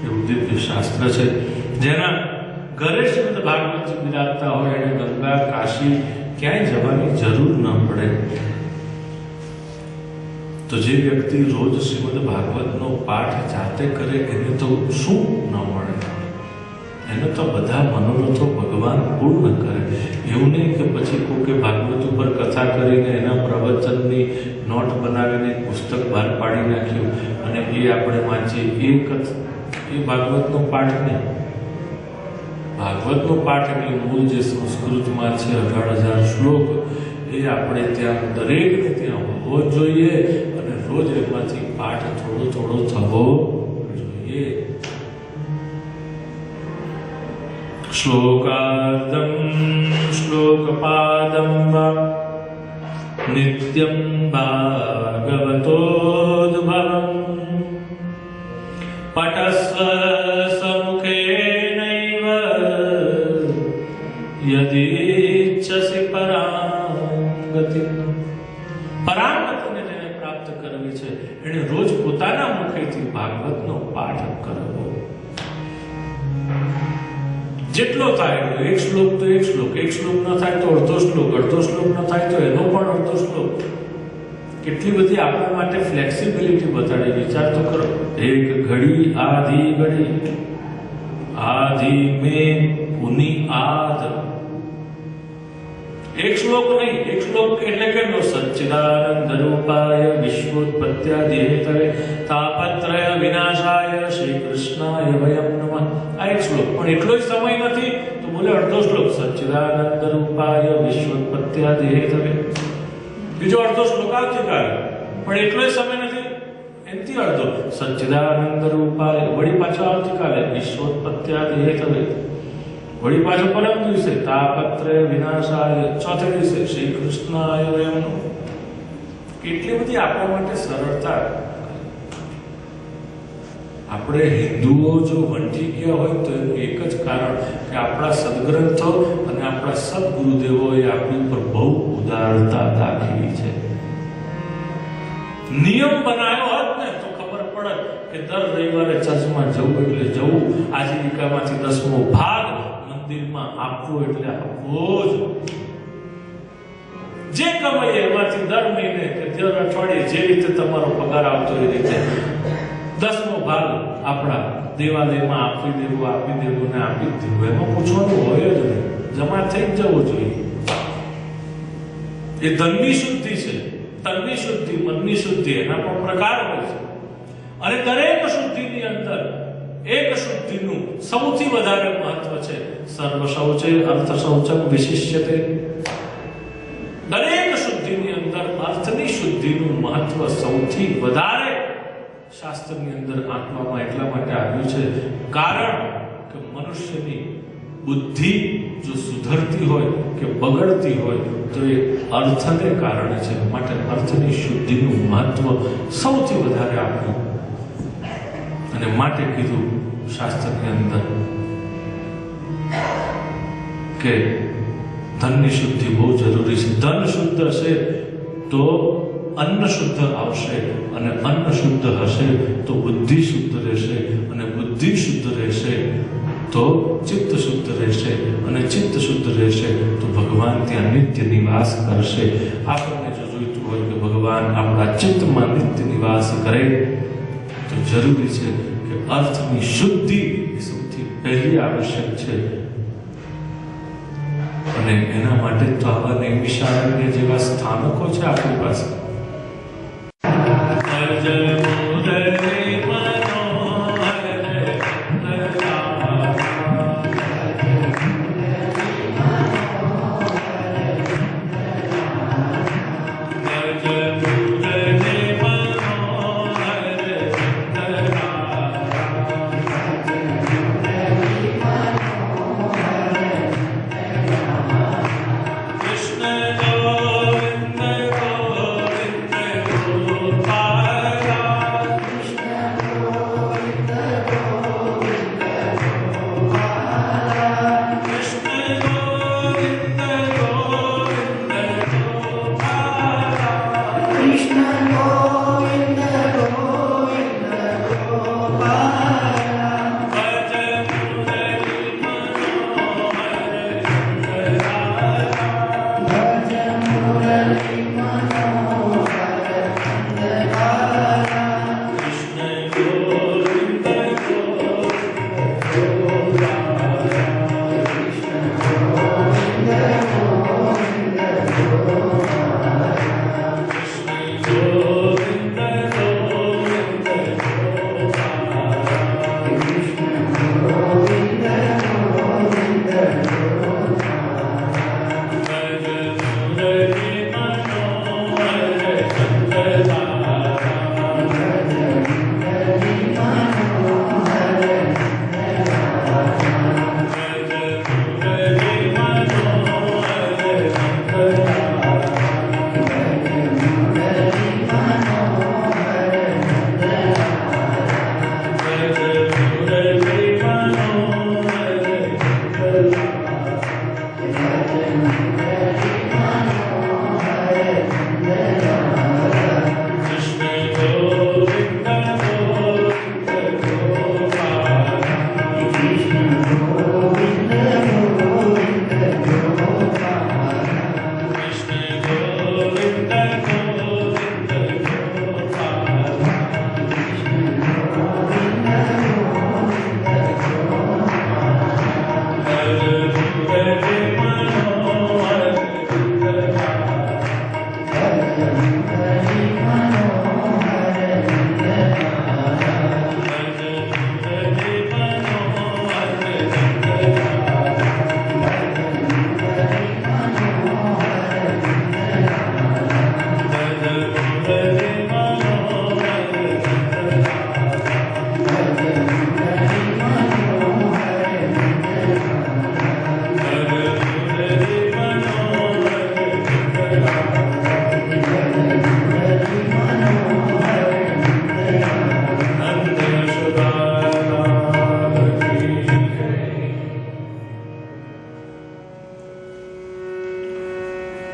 Speaker 1: એવું દિવ્ય શાસ્ત્ર છે. જેના ઘરે શ્રીમદ ભાગવત બિરાજતા હોય એને ગંગા, કાશી ક્યાંય જવાની જરૂર ન પડે. તો જે વ્યક્તિ રોજ શ્રીમદ ભાગવતનો પાઠ જાતે કરે એને તો શું ન મળે? એને તો બધા મનોરથો ભગવાન પૂર્ણ કરે. એવું નહીં કે પછી કોકે ભાગવત ઉપર કથા કરીને એના પ્રવચનની નોટ બનાવીને પુસ્તક બહાર પાડી નાખ્યું અને એ આપણે વાંચીએ. એ ભાગવતનો પાઠ નહીં. ભાગવતનો પાઠ એટલે મૂળ જે સંસ્કૃતમાં છે 18,000 શ્લોક, એ આપણે ત્યાં દરેકને ત્યાં હોવો જોઈએ અને રોજ એમાંથી પાઠ થોડો થોડો થવો જોઈએ. શ્લોકાર્ધમ શ્લોકપાદમ વા નિત્યમ ભાગવતોદ્ભવમ પટસ્વ સમુખેનૈવ યદિચ્છસી પરાંગતિ. પરાંગતિને જેને પ્રાપ્ત કરવી છે એને રોજ પોતાના મુખેથી ભાગવતનો પાઠ કરવો. જેટલો થાય એક શ્લોક તો એક શ્લોક, એક શ્લોક ન થાય તો અડધો શ્લોક, અડધો શ્લોક ન થાય તો એનો પણ અડધો શ્લોક. કેટલી બધી આપણા માટે ફ્લેક્સિબિલિટી બતાડી. વિચાર તો કરો, એક ઘડી આધી ઘડી, આધી મેં પુની આધ, એક શ્લોક નહીં, એક શ્લોક એટલે કેટલો? સચ્ચિદાનંદ રૂપાય વિશ્વોત્પત્યાદિ હેતવે તાપત્રય વિનાશાય શ્રી કૃષ્ણાય વયમ નમઃ. આ એક શ્લોક, પણ એટલો જ સમય નથી તો બોલે અડધો શ્લોક સચ્ચિદાનંદ રૂપાય વિશ્વોત્પત્યાદિ હેતવે. બીજો અડધો શ્લોક આવતીકાલે, પણ એટલો જ સમય નથી, એનથી અડધો સચ્ચિદાનંદ રૂપાય, વળી પાછો આવતીકાલે વિશ્વોત્પત્યાદિ હેતવે, વળી પાછો પરમ દિવસે તાપત્રય વિનાશાય, ચોથે દિવસે શ્રી કૃષ્ણાય વયમ નમઃ. કેટલી બધી આપણા માટે સરળતા. આપણે હિન્દુઓ જો વંચી ગયા હોય તો એનું એક જ કારણ કે આપણા સદગ્રંથો અને આપણા સદગુરુદેવોએ આપણી ઉપર બહુ ઉદારતા દાખવી છે. નિયમ બનાવ્યો હોત ને તો ખબર પડે કે દર રવિવારે ચર્ચમાં જવું એટલે જવું, આજીવિકામાંથી 10મો ભાગ મંદિરમાં આપવો એટલે આપવો જ. જે કમાઈએ એમાંથી દર મહિને કે દર અઠવાડિયે જે રીતે તમારો પગાર આવતો એ રીતે 10મો ભાગ આપણા દેવાલયમાં આપી દેવું ને આપી જ દેવું. એમાં પૂછવાનું હોય જ નહીં, જમા થઈ જ જવો જોઈએ. એ ધનની શુદ્ધિ છે, તનની શુદ્ધિ, મનની શુદ્ધિ, એના પણ પ્રકાર હોય છે. અને દરેક શુદ્ધિની અંદર એક શુદ્ધિનું સૌથી વધારે મહત્વ છે સર્વ શૌચે અર્થ શૌચમ વિશિષ્યતે. દરેક શુદ્ધિની અંદર અર્થની શુદ્ધિનું મહત્વ સૌથી વધારે શાસ્ત્રની અંદર આંકવામાં એટલા માટે આવ્યું છે કારણ કે મનુષ્યની બુદ્ધિ જો સુધરતી હોય કે બગડતી હોય તો એ અર્થને કારણે છે. માટે અર્થની શુદ્ધિનું મહત્વ સૌથી વધારે આપ્યું અને માટે કીધું શાસ્ત્રની અંદર કે ધનની શુદ્ધિ બહુ જરૂરી છે. ધન શુદ્ધ હશે તો અન્ન શુદ્ધ આવશે, અને અન્ન શુદ્ધ હશે તો બુદ્ધિ શુદ્ધ રહેશે, અને બુદ્ધિ શુદ્ધ રહેશે તો ચિત્ત શુદ્ધ રહેશે, અને ચિત્ત શુદ્ધ રહેશે તો ભગવાન ત્યાં નિત્ય નિવાસ કરશે. આપણને જો જોઈતું હોય કે ભગવાન આપણા ચિત્તમાં નિત્ય નિવાસ કરે તો જરૂરી છે કે અર્થની શુદ્ધિ એ સૌથી પહેલી આવશ્યક છે. અને એના માટે તો આવા નૈમિષારણ્ય જેવા સ્થાનકો છે આપણી પાસે.
Speaker 2: Krishna Govinda Govinda Gopala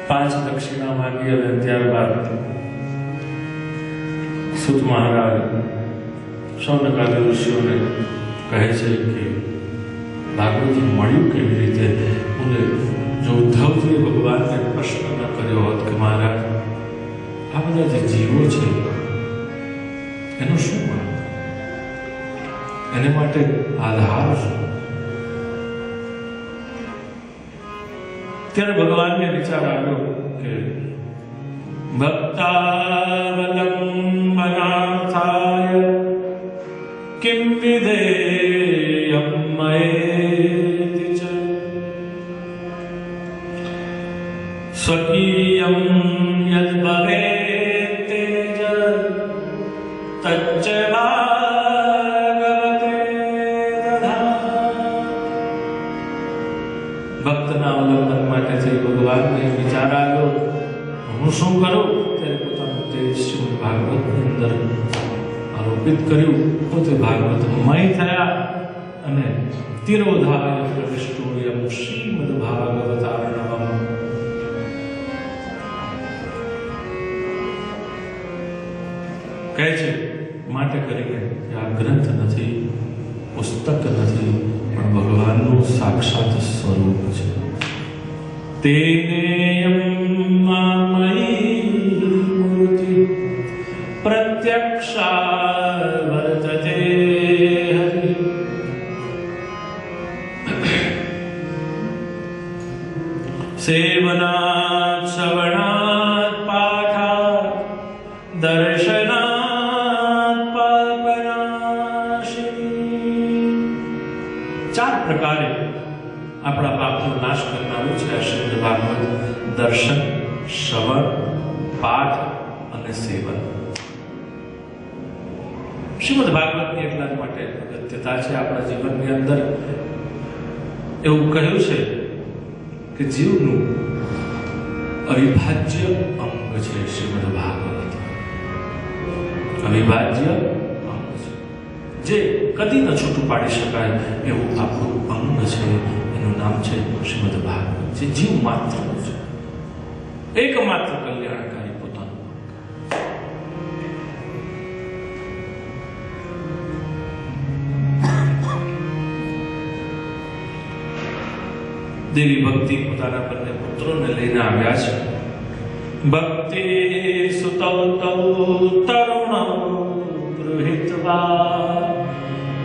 Speaker 1: 5 દક્ષિણા માંગી અને ત્યારબાદ સુત મહારાજ શૌનકાદી ઋષિઓને કહે છે કે ભાગવતજી મળ્યું કેવી રીતે? બોલે, જો ઉદ્ધવજીએ ભગવાનને પ્રશ્ન ન કર્યો હોત કે મહારાજ આ બધા જે જીવો છે એનું શું માન, એને માટે આધાર શું? ત્યારે ભગવાનને વિચાર આવ્યો કે ભક્તાવલંબનાથાય કિમ વિધેયં મયેતિ ચ સ્વકીયં યદ ભવેત તેજ તચ્ચ ભાગવતે દધાત. ભક્તના અવલંબન માટે જે ભગવાનને વિચાર આવ્યો હું શું કરું, ત્યારે પોતાનું તેજ શ્રીમદ ભાગવતની અંદર આરોપિત કર્યું. પોતે ભાગવતમય થયા અને તિરોધાય પ્રવિષ્ટોયમ શ્રીમદ ભાગવતાર્ણવમ. કહે છે માટે કરીને કે આ ગ્રંથ નથી, પુસ્તક નથી, પણ ભગવાનનું સાક્ષાત સ્વરૂપ છે. તેનેયં મામયી મૂર્તિ પ્રત્યક્ષા વર્તતે હરિ. સેવનાत् શ્રવણાत् પાઠાत् દર્શનાत् પાપનાશિની. 4 પ્રકારે આપણા પાપનો નાશ કરનારું છે આ શ્રીમદ ભાગવત. દર્શન, શ્રવણ, પાઠ અને સેવન. શ્રીમદ ભાગવતની એટલા જ માટે અગત્યતા છે આપણા જીવનની અંદર. એવું કહ્યું છે કે જીવનું અવિભાજ્ય અંગ છે શ્રીમદ ભાગવત. અવિભાજ્ય અંગ છે જે કદી ન છૂટું પાડી શકાય એવું આપણું અંગ છે. એનું નામ છે શ્રીમદ ભાગવત, જે જીવ માત્રનું છે, એકમાત્ર કલ્યાણકારી પોતાનું. દેવી ભક્તિ પોતાના બંને પુત્રોને લઈને આવ્યા છે. ભક્તિ સુતૌ તૌ તરુણૌ ગૃહીત્વા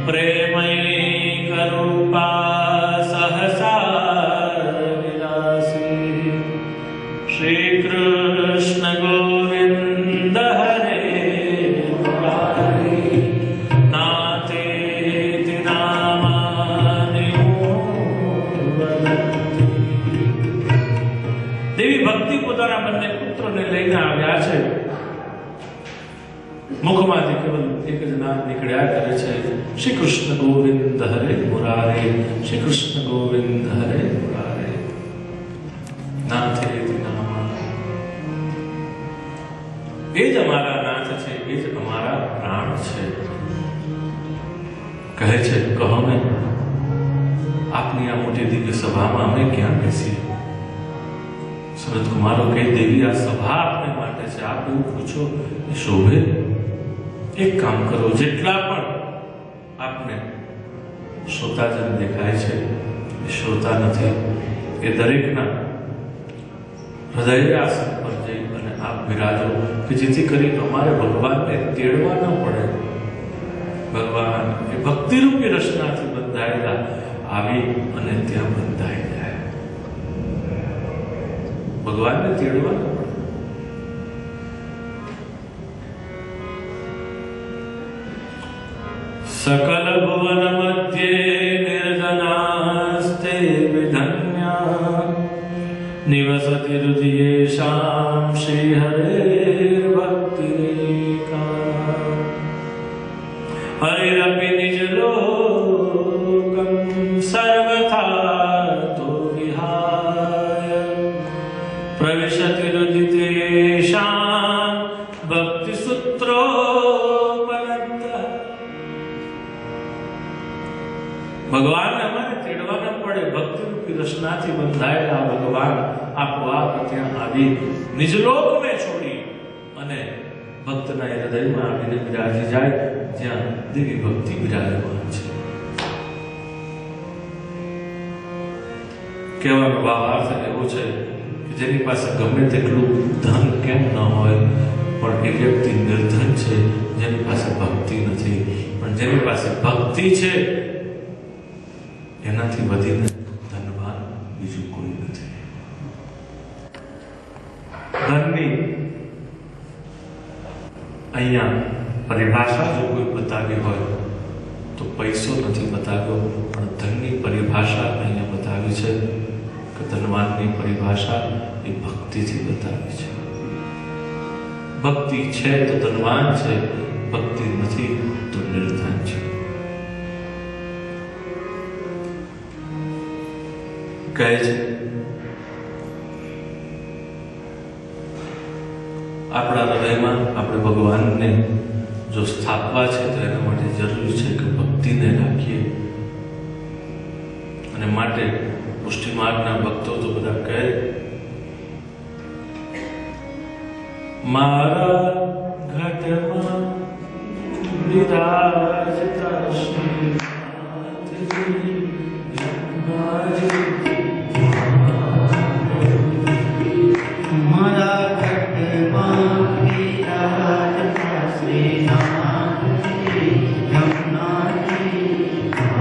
Speaker 1: પ્રેમૈક રૂપા સહસા વિલાસી. શ્રી કૃષ્ણ ગોવિંદ હરે મુરારી નાથેતિ નામાનિ વદન્તિ. દેવી ભક્તિ પોતાના બંને પુત્રોને લઈને આવ્યા છે. મુખમાંથી કેવલ એક જ નામ નીકળ્યા કરે છે, શ્રી કૃષ્ણ ગોવિંદ હરે મુરારે, શ્રી કૃષ્ણ ગોવિંદ હરે મુરારે નાથેતિ નામા. એ જ અમારા નાથ છે, એ જ અમારા પ્રાણ છે. કહે છે કહો ને આપની આ મોટી દિવ્ય સભામાં અમે ક્યાં બેસીએ? સનત કુમારો કહે દેવી આ સભા આપને માટે છે, આપ એવું પૂછો એ શોભે? એક કામ કરો, જેટલા પણ આપને શ્રોતાજન દેખાય છે એ શ્રોતા નથી, એ દરેકના હૃદય આસન પર જઈ અને આપ બિરાજો કે જેથી કરી અમારે ભગવાનને તેડવા ન પડે. ભગવાન એ ભક્તિરૂપી રચનાથી બંધાયેલા આવી અને ત્યાં બંધાઈ જાય. ભગવાનને તેડવા ન પડે. सकल भुवन मध्ये निर्जनास्ते विधन्या निवसति हृदयेषां श्री हरेर् भक्तिरेका. हरिरपि निज लोकं सर्वथा तो विहाय प्रविशति हृदयेषां भक्तिसूत्रो. ભગવાનને અમારે તેડવા ન પડે. ભક્તિરૂપી રચનાથી બંધાયેલા ભગવાન આપોઆપ ત્યાં આવી નિજલોકને છોડી અને ભક્તના હૃદયમાં આવીને બિરાજી જાય જ્યાં દિવ્ય ભક્તિ બિરાજમાન છે. કહેવાનો ભાવાર્થ એવો છે કે જેની પાસે ગમે તેટલું ધન કેમ ન હોય પણ એ વ્યક્તિ નિર્ધન છે, જેની પાસે ભક્તિ નથી. પણ જેની પાસે ભક્તિ છે એનાથી વધીને ધનવાન બીજું કોઈ નથી. ધનની અહીંયા પરિભાષા જો કોઈ બતાવી હોય તો પૈસો નથી બતાવ્યો, પણ ધનની પરિભાષા અહીંયા બતાવી છે કે ધનવાનની પરિભાષા એ ભક્તિથી બતાવી છે. ભક્તિ છે તો ધનવાન છે, ભક્તિ નથી તો નિર્ધન છે. કહે છે આપણા હૃદયમાં આપણે ભગવાનને જો સ્થાપવા છે તો એના માટે જરૂરી છે કે ભક્તિને રાખીએ. અને માટે પુષ્ટિ માર્ગના ભક્તો તો બધા કહે મારા ઘટમાં વિરાજતા શ્રીનાથજી
Speaker 2: મારા ઘટમાં વિરાજતા શ્રીનાથજી યમુનાજી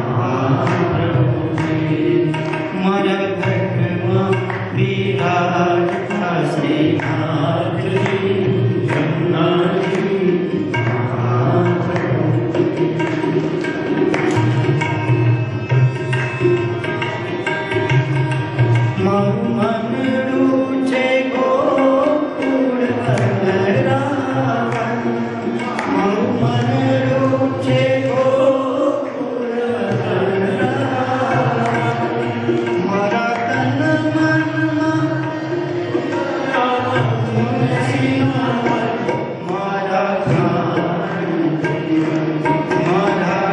Speaker 2: મહાપ્રભુજી. મારા ઘટમાં વિરાજતા શ્રીનાથજી યમુનાજી મહાપ્રભુજી. મારું મનડું છે ગોકુળ વનરાવન, મારું મનડું છે ગોકુળ વનરાવન. મારા તન મનમાં મારા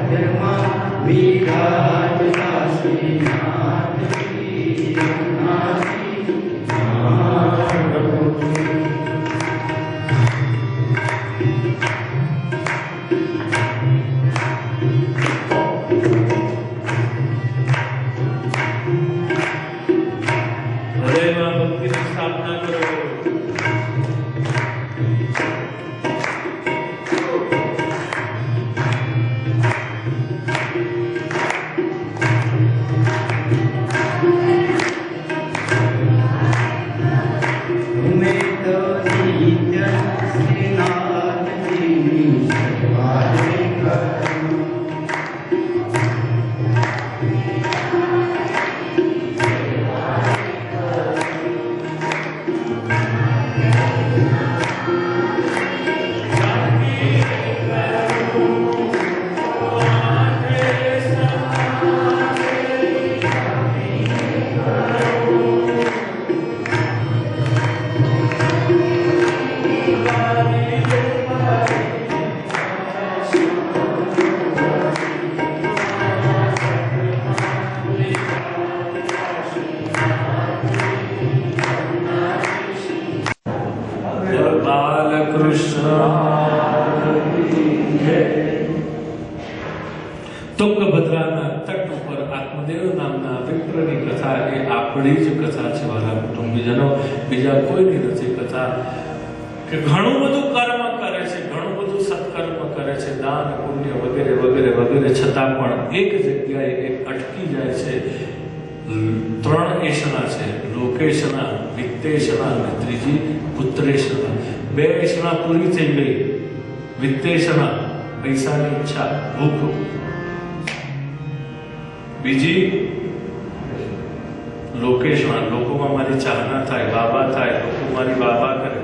Speaker 2: ઘરમાં વિરાજતા શ્રીનાથજી યમુનાજી મહાપ્રભુજી.
Speaker 1: હૃદયમાં ભક્તિની સ્થાપના કરો.
Speaker 2: મેં તો નિત્ય શ્રીનાથજીની સેવા કરું.
Speaker 1: તુંગભદ્રાના તટ ઉપર આત્મદેવ નામના વિપ્રની કથા એ આપણી જ કથા છે વાલા કુટુંબીજનો, બીજા કોઈની નથી કથા. કે ઘણું બધું કર્મ કરે છે, ઘણું બધું સત્કર્મ કરે છે, દાન પુણ્ય વગેરે વગેરે વગેરે, છતાં પણ એક જગ્યાએ એક અટકી જાય છે. ત્રણ એષણા છે, લોકેશના, વિત્તેષણા અને ત્રીજી પુત્રેષણા. બે એષણા પૂરી થઈ ગઈ. વિત્તેષણા પૈસાની ઈચ્છા, ભૂખ. બીજી લોકેશમાં, લોકોમાં મારી ચાહના થાય, બાબા થાય, લોકો મારી બાબા કરે.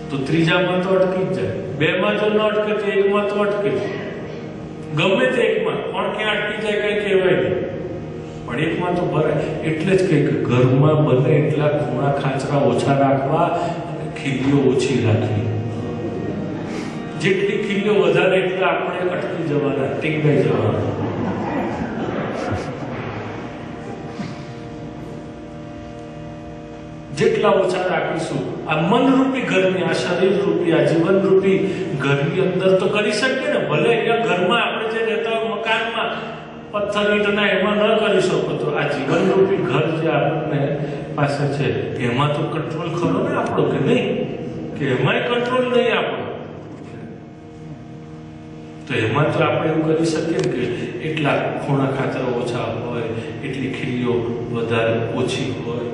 Speaker 1: તો ત્રીજામાં તો અટકી જ જાય. બેમાં જો ન અટકે તો એકમાં તો અટકે જ. ગમે તે એકમાં, પણ ક્યાં અટકી જાય કઈ કહેવાય નહીં, પણ એકમાં તો ભરાય. એટલે જ કે ઘરમાં બને એટલા ખૂણા ખાંચરા ઓછા રાખવા અને ખીલીઓ ઓછી રાખવી. જેટલી ખીલીઓ વધારે એટલે આપણે અટકી જવાના, ટીંગાઈ જવાના. જેટલા ઓછા રાખીશું આ મનરૂપી ઘરની, આ શરીરરૂપી, આ જીવનરૂપી ઘરની અંદર તો કરી શકીએ ને. ભલે અહીંયા ઘરમાં આપણે જે રહેતા હોય મકાનમાં પથ્થર ઈંટના એમાં ન કરી શકો, તો આ જીવનરૂપી ઘર જે આપણને પાસે છે એમાં તો કંટ્રોલ ખરો ને આપણો, કે નહીં? કે એમાંય કંટ્રોલ નહીં આપણો. તો એમાં તો આપણે એવું કરી શકીએ ને કે એટલા ખૂણા ખાતરો ઓછા હોય, એટલી ખીલીઓ વધારે ઓછી હોય,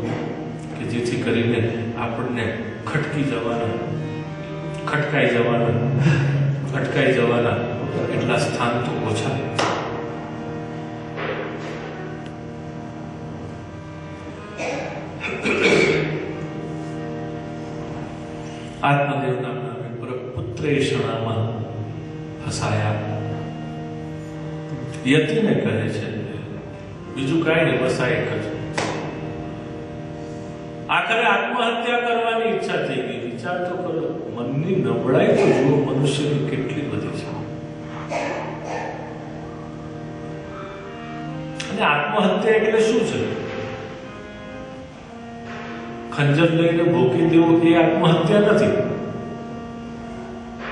Speaker 1: કે જેથી કરીને આપણને ખટકાઈ જવાના એટલા સ્થાન તો ઓછા. આત્મદેવ નામના પુત્રેષણામાં ફસાયા. યતિને કહે છે, બીજું કાંઈ નહીં, બસ આ એક જ. આખરે આત્મહત્યા કરવાની ઈચ્છા થઈ ગઈ. વિચાર તો કરો, મનની નબળાઈ તો જુઓ મનુષ્યની કેટલી બધી છે. અને આત્મહત્યા એટલે શું છે? ખંજર લઈને ભોકી દેવું એ આત્મહત્યા નથી.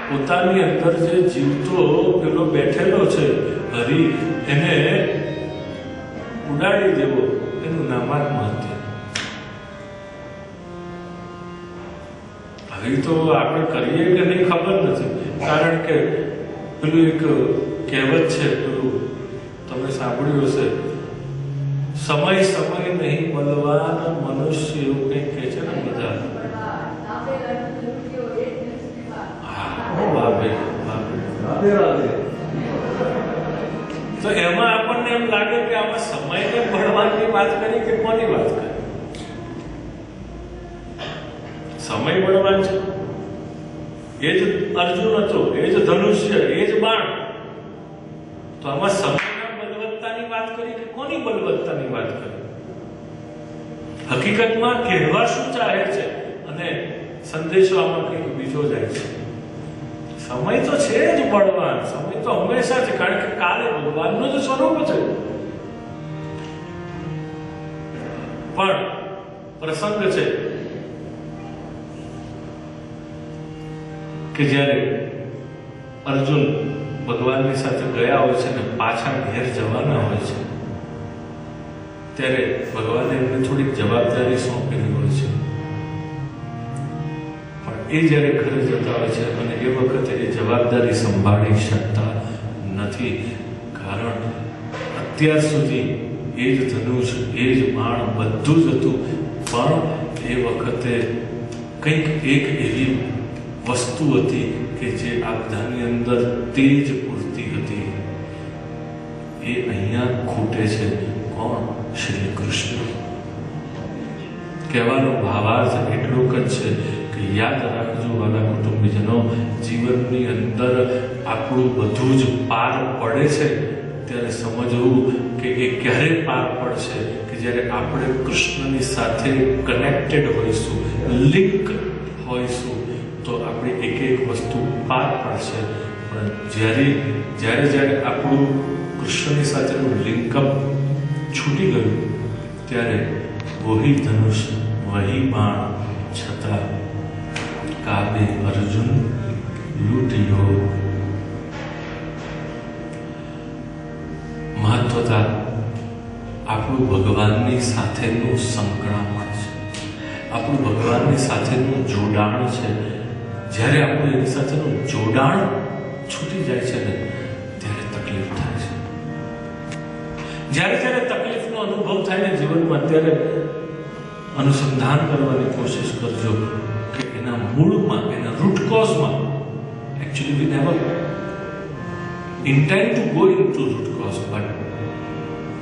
Speaker 1: પોતાની અંદર જે જીવતો પેલો બેઠેલો છે હરી, એને ઉડાડી દેવો એનું નામ આત્મહત્યા. હવે તો આપણે કરીએ કે નહીં ખબર નથી, કારણ કે પેલું એક કહેવત છે, પેલું તમે સાંભળ્યું હશે, સમય નહીં બલવાન મનુષ્ય, એવું કંઈક કહે છે ને બધા. તો એમાં આપણને એમ લાગે કે આમાં સમયને બળવાની વાત કરી કે કોની વાત કરી? સમય બળવાન છે, એ જ અર્જુન હતો, એ જ ધનુષ્ય, એ જ બાણ. તો આમાં સમયના બલવત્તાની વાત કરી કે કોની બલવત્તાની વાત કરી? હકીકતમાં કહેવા શું ચાહે છે અને સંદેશો આમાં કંઈક બીજો જાય છે. સમય તો છે જ બળવાન, સમય તો હંમેશા છે, કારણ કે કાલે ભગવાનનો જ સ્વરૂપ છે. પણ પ્રસંગ છે કે જ્યારે અર્જુન ભગવાનની સાથે ગયા હોય છે ને પાછા ઘેર જવાના હોય છે, ત્યારે ભગવાને એમને થોડીક જવાબદારી સોંપેલી હોય છે. એ જ્યારે ઘરે જતા હોય છે અને એ વખતે એ જવાબદારી સંભાળી શકતા નથી, કારણ અત્યાર સુધી એ જ ધનુષ, એ જ બાણ બધું જ હતું, પણ એ વખતે કંઈક એક એવી વસ્તુ હતી કે જે આ બધાની અંદર તેજ પૂરતી હતી. એ અહીંયા ખૂટે છે. કોણ? શ્રી કૃષ્ણ. કહેવાનો ભાવાર્થ એટલો જ છે કે યાદ રાખજો વાલા કુટુંબીજનો, જીવનની અંદર આપણું બધું જ પાર પડે છે ત્યારે સમજવું કે એ ક્યારે પાર પડશે કે જ્યારે આપણે કૃષ્ણની સાથે કનેક્ટેડ હોઈશું, લિંક હોઈશું, તો આપણી એક એક વસ્તુ પાર પડશે. પણ જ્યારે આપણું કૃષ્ણની સાથેનું લિંકઅપ છૂટી ગયું ત્યારે વહી ધનુષ વહી બાણ છતાં કાબે અર્જુન લૂંટ્યો. મહત્વતા આપણું ભગવાનની સાથેનું સંકળામણ છે, આપણું ભગવાનની સાથેનું જોડાણ છે. જ્યારે આપણું એની સાથેનું જોડાણ છૂટી જાય છે ને ત્યારે તકલીફ થાય છે. જ્યારે તકલીફનો અનુભવ થાય ને જીવનમાં, ત્યારે અનુસંધાન કરવાની કોશિશ કરજો કે એના મૂળમાં, એના રૂટ કોઝમાં. Actually we never intend to go into root cause, but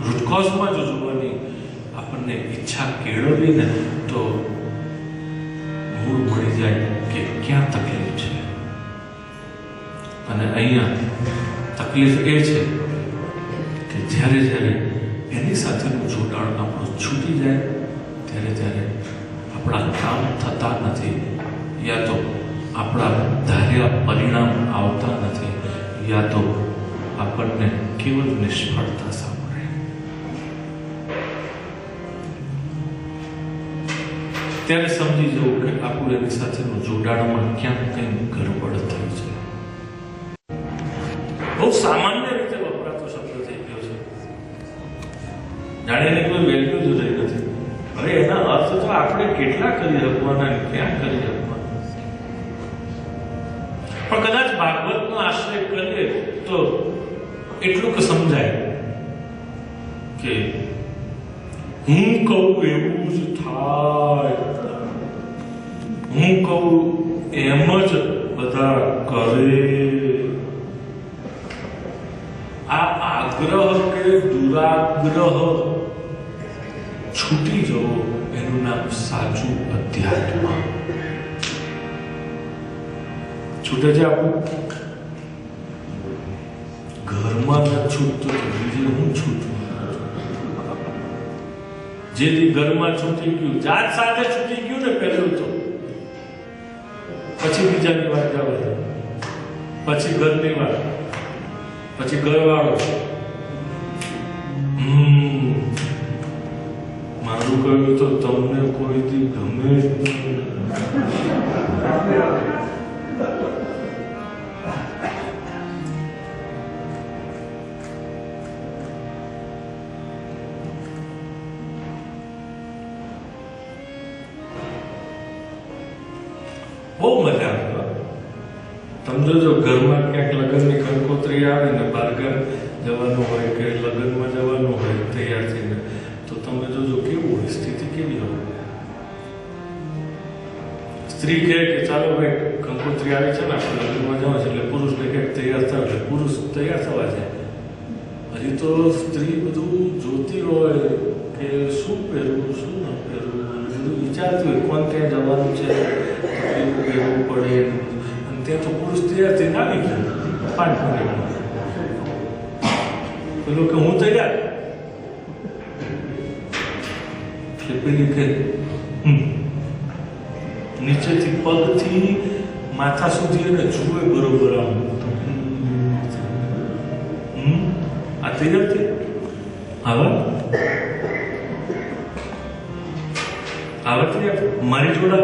Speaker 1: root કોઝમાં જો જોવાની આપણને ઈચ્છા કેળવીએ ને તો મૂળ મળી જાય કે ક્યાં તકલીફ છે. અને અહીંયા તકલીફ એ છે કે જ્યારે એની સાથેનું જોડાણ આપણું છૂટી જાય ત્યારે આપણા કામ થતા નથી, યા તો આપણા ધાર્યા પરિણામ આવતા નથી, યા તો આપણને કેવલ નિષ્ફળતા સાંભળે. ત્યારે સમજી જવું કે આપણું એની સાથેનું જોડાણમાં ક્યાંક કંઈ ગડબડ થઈ છે. બહુ સામાન્ય રીતે વપરાતો શબ્દ થઈ ગયો છે, જાણે એની કોઈ વેલ્યુ જ રહી નથી. હવે એના અર્થ તો આપણે કેટલા કરી શકવાના અને ક્યાં કરી શકવાના. પણ કદાચ ભાગવતનો આશ્રય કરીએ તો એટલું કે સમજાય કે હું કહું એવું જ થાય, હું કહું એમ જ બધા કરે. આ આગ્રહ કે દુરાગ્રહ છૂટી જવો એનું નામ સાચું અધ્યાત્મ. છૂટે છે આપણું ઘરમાં ન છૂટતો બીજે હું છૂટું. જેથી ઘરમાં છૂટી ગયું, જાત સાથે છૂટી ગયું ને પહેલું તો, પછી બીજાની વાત જવા, પછી ઘરની વાત, પછી ઘરવાળો. મારું કહ્યું તો તમને કોઈથી ગમે જ નહીં. બહુ મજા આવે. તમે જો ઘરમાં ક્યાંક લગ્નની કંકોત્રી આવે ને બહારગામ જવાનું હોય કે લગ્નમાં જવાનું હોય તૈયાર થઈને, તો તમે જોજો કેવું હોય, સ્થિતિ કેવી હોય. સ્ત્રી કહે કે ચાલો ભાઈ કંકોત્રી આવી છે ને આપણે લગ્નમાં જવા છે, એટલે પુરુષને ક્યાંક તૈયાર થાય એટલે પુરુષ તૈયાર થવા જાય. હજી તો સ્ત્રી બધું જોતી હોય કે શું પહેરવું શું ન પહેરવું, બધું વિચારતી હોય કોણ ક્યાં જવાનું છે, કેવું પહેરવું પડે. અને ત્યાં તો પુરુષ તૈયાર થઈને આવી ગયો 5 મિનિટમાં. પેલો કે હું તૈયાર, પેલી કે નીચેથી પગથી માથા સુધી એને જુએ બરોબર આમ આ તૈયાર થઈ. હવે તૈયાર મારી જોડે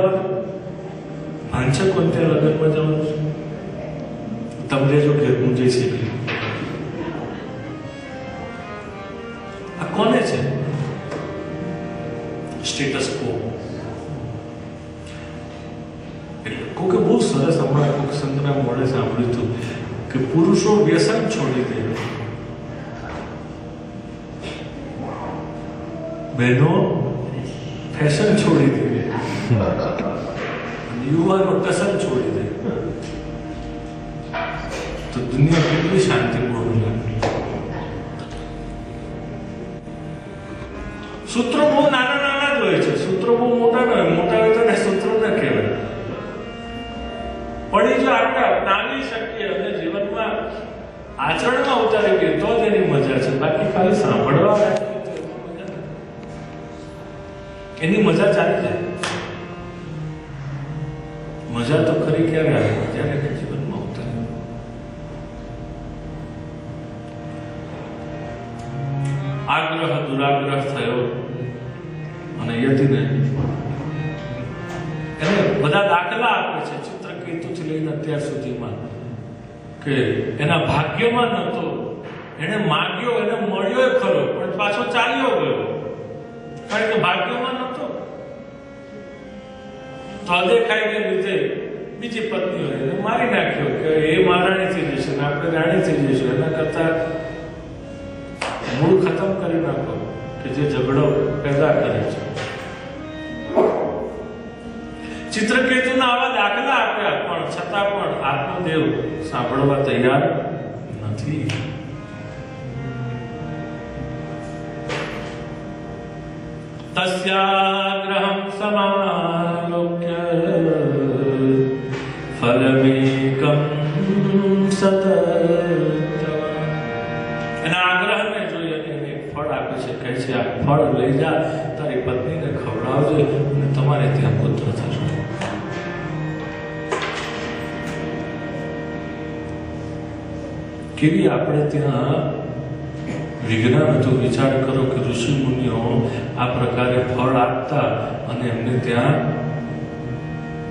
Speaker 1: ભાંચે કોણ ત્યાં લગ્નમાં જવાનું છે. તમે લેજો કે હું જઈ શકી. આ કોને છે? સ્ટેટસ કો. એટલે કોકે બહુ સરસ હમણાં કોક સંતના મોડે સાંભળ્યું હતું કે પુરુષો વ્યસન છોડી દે, બહેનો ફેશન છોડી દે, યુવાનો કસર છોડી દે, તો દુનિયા કેટલી શાંતિપૂર્ણ લાગે. સૂત્રો બહુ નાના નાના જ હોય છે, સૂત્રો બહુ મોટા ન હોય. મોટા હોય તો ને સૂત્રો ન કહેવાય. પણ એ જો આપણે અપનાવી શકીએ અને જીવનમાં આચરણમાં ઉતારી દઈએ તો જ એની મજા છે. બાકી ખાલી સાંભળવા એની મજા ચાલી જાય. મજા તો ખરી ક્યારે આવે? જ્યારે કે જીવનમાં ઉતારે. આગ્રહ દુરાગ્રહ થયો અને યતિને એને બધા દાખલા આપે છે ચિત્રકેતુથી લઈને અત્યાર સુધીમાં કે એના ભાગ્યમાં નહોતો, એને માગ્યો, એને મળ્યો ખરો પણ પાછો ચાલ્યો ગયો, કારણ કે ભાગ્યમાં નહોતો. તો અદેખાઈને લીધે બીજી પત્નીઓ એને મારી નાખ્યો કે એ મહારાણી થઈ જશે ને આપણે રાણી થઈ જઈશું. એના કરતા મૂળ ખતમ કરી નાખો કે જે ઝઘડો પેદા કરે છે. ચિત્રકેતુના આવા દાખલા આપ્યા પણ છતાં પણ આત્મદેવ સાંભળવા તૈયાર નથી. તસ્યાગ્રહં સમાલોક્ય ફલમેકં સતતમ. એના આગ્રહને જોઈએ એને ફળ આપે છે, કહે છે આ ફળ લઈ જા, તારી પત્નીને ખવડાવજે અને તમારે ત્યાં પુત્ર થશે. કેવી આપણે ત્યાં વિજ્ઞાન હતું. વિચાર કરો કે ઋષિ મુનિઓ આ પ્રકારે ફળ આપતા અને એમને ત્યાં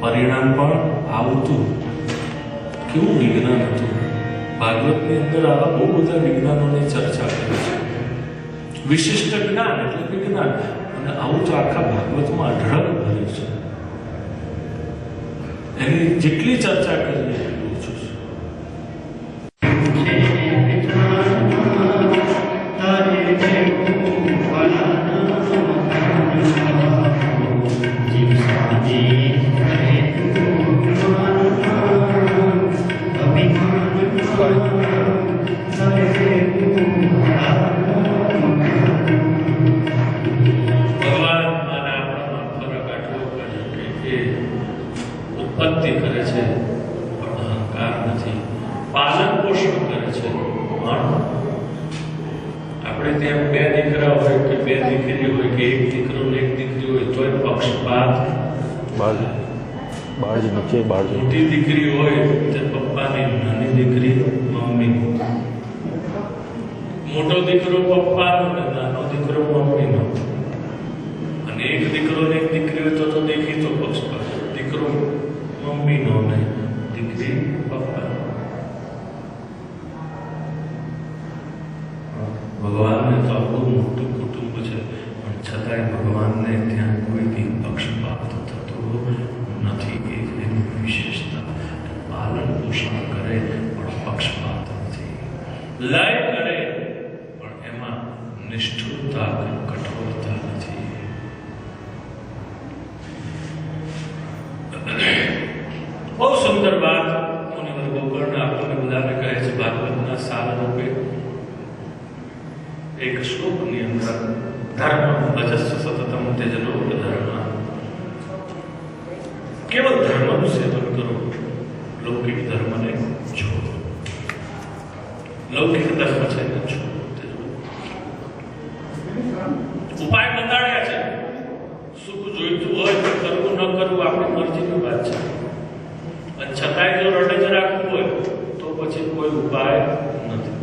Speaker 1: પરિણામ પણ આવતું. કેવું વિજ્ઞાન હતું. ભાગવતની અંદર આવા બહુ બધા વિજ્ઞાનોની ચર્ચા કરે છે. વિશિષ્ટ જ્ઞાન એટલે વિજ્ઞાન, અને આવું તો આખા ભાગવતમાં અઢળક ભર્યું છે. એની જેટલી ચર્ચા કરીએ એટલું ઓછું છે. ઉત્પત્તિ કરે છે પણ અહંકાર નથી. પાલન પોષણ કરે છે પણ આપણે ત્યાં બે દીકરા હોય કે બે દીકરી હોય કે એક દીકરો ને એક દીકરી હોય તોય પક્ષપાત. મોટી દીકરી હોય તે પપ્પાની, નાની દીકરી મમ્મીની. મોટો દીકરો પપ્પાનો ને નાનો દીકરો મમ્મીનો. અને એક દીકરો ને એક દીકરી હોય તો દેખીતો પક્ષપાત. દીકરો મમ્મીનો ને દીકરી પપ્પા. ભગવાનને તો આપણું મોટું કુટુંબ છે પણ છતાંય ભગવાનને ત્યાં કોઈ બી પક્ષપાત થતો નથી. એ એની વિશેષતા. પાલન પોષણ કરે પણ પક્ષપાત નથી. લય કરે પણ એમાં નિષ્ઠુરતા કઠોરતા નથી. બહુ સુંદર વાત મુનિવર ગોકર્ણ આપણને બધાને કહે છે ભાગવતના સાર રૂપે. એક શ્લોકની અંદર ધર્મ ભજસ્વ સતતમ તેજલોક ધર્મ. કેવલ ધર્મનું સેવન કરો, લૌકિક ધર્મને છોડો. લૌકિક ધર્મ છે ને છોડો. ઉપાય બતાડ્યા છે. સુખ જોઈતું હોય તો કરવું ન કરવું આપણી મરજીની વાત છે. અને છતાંય જો રડે જ રાખવું હોય તો પછી કોઈ ઉપાય નથી.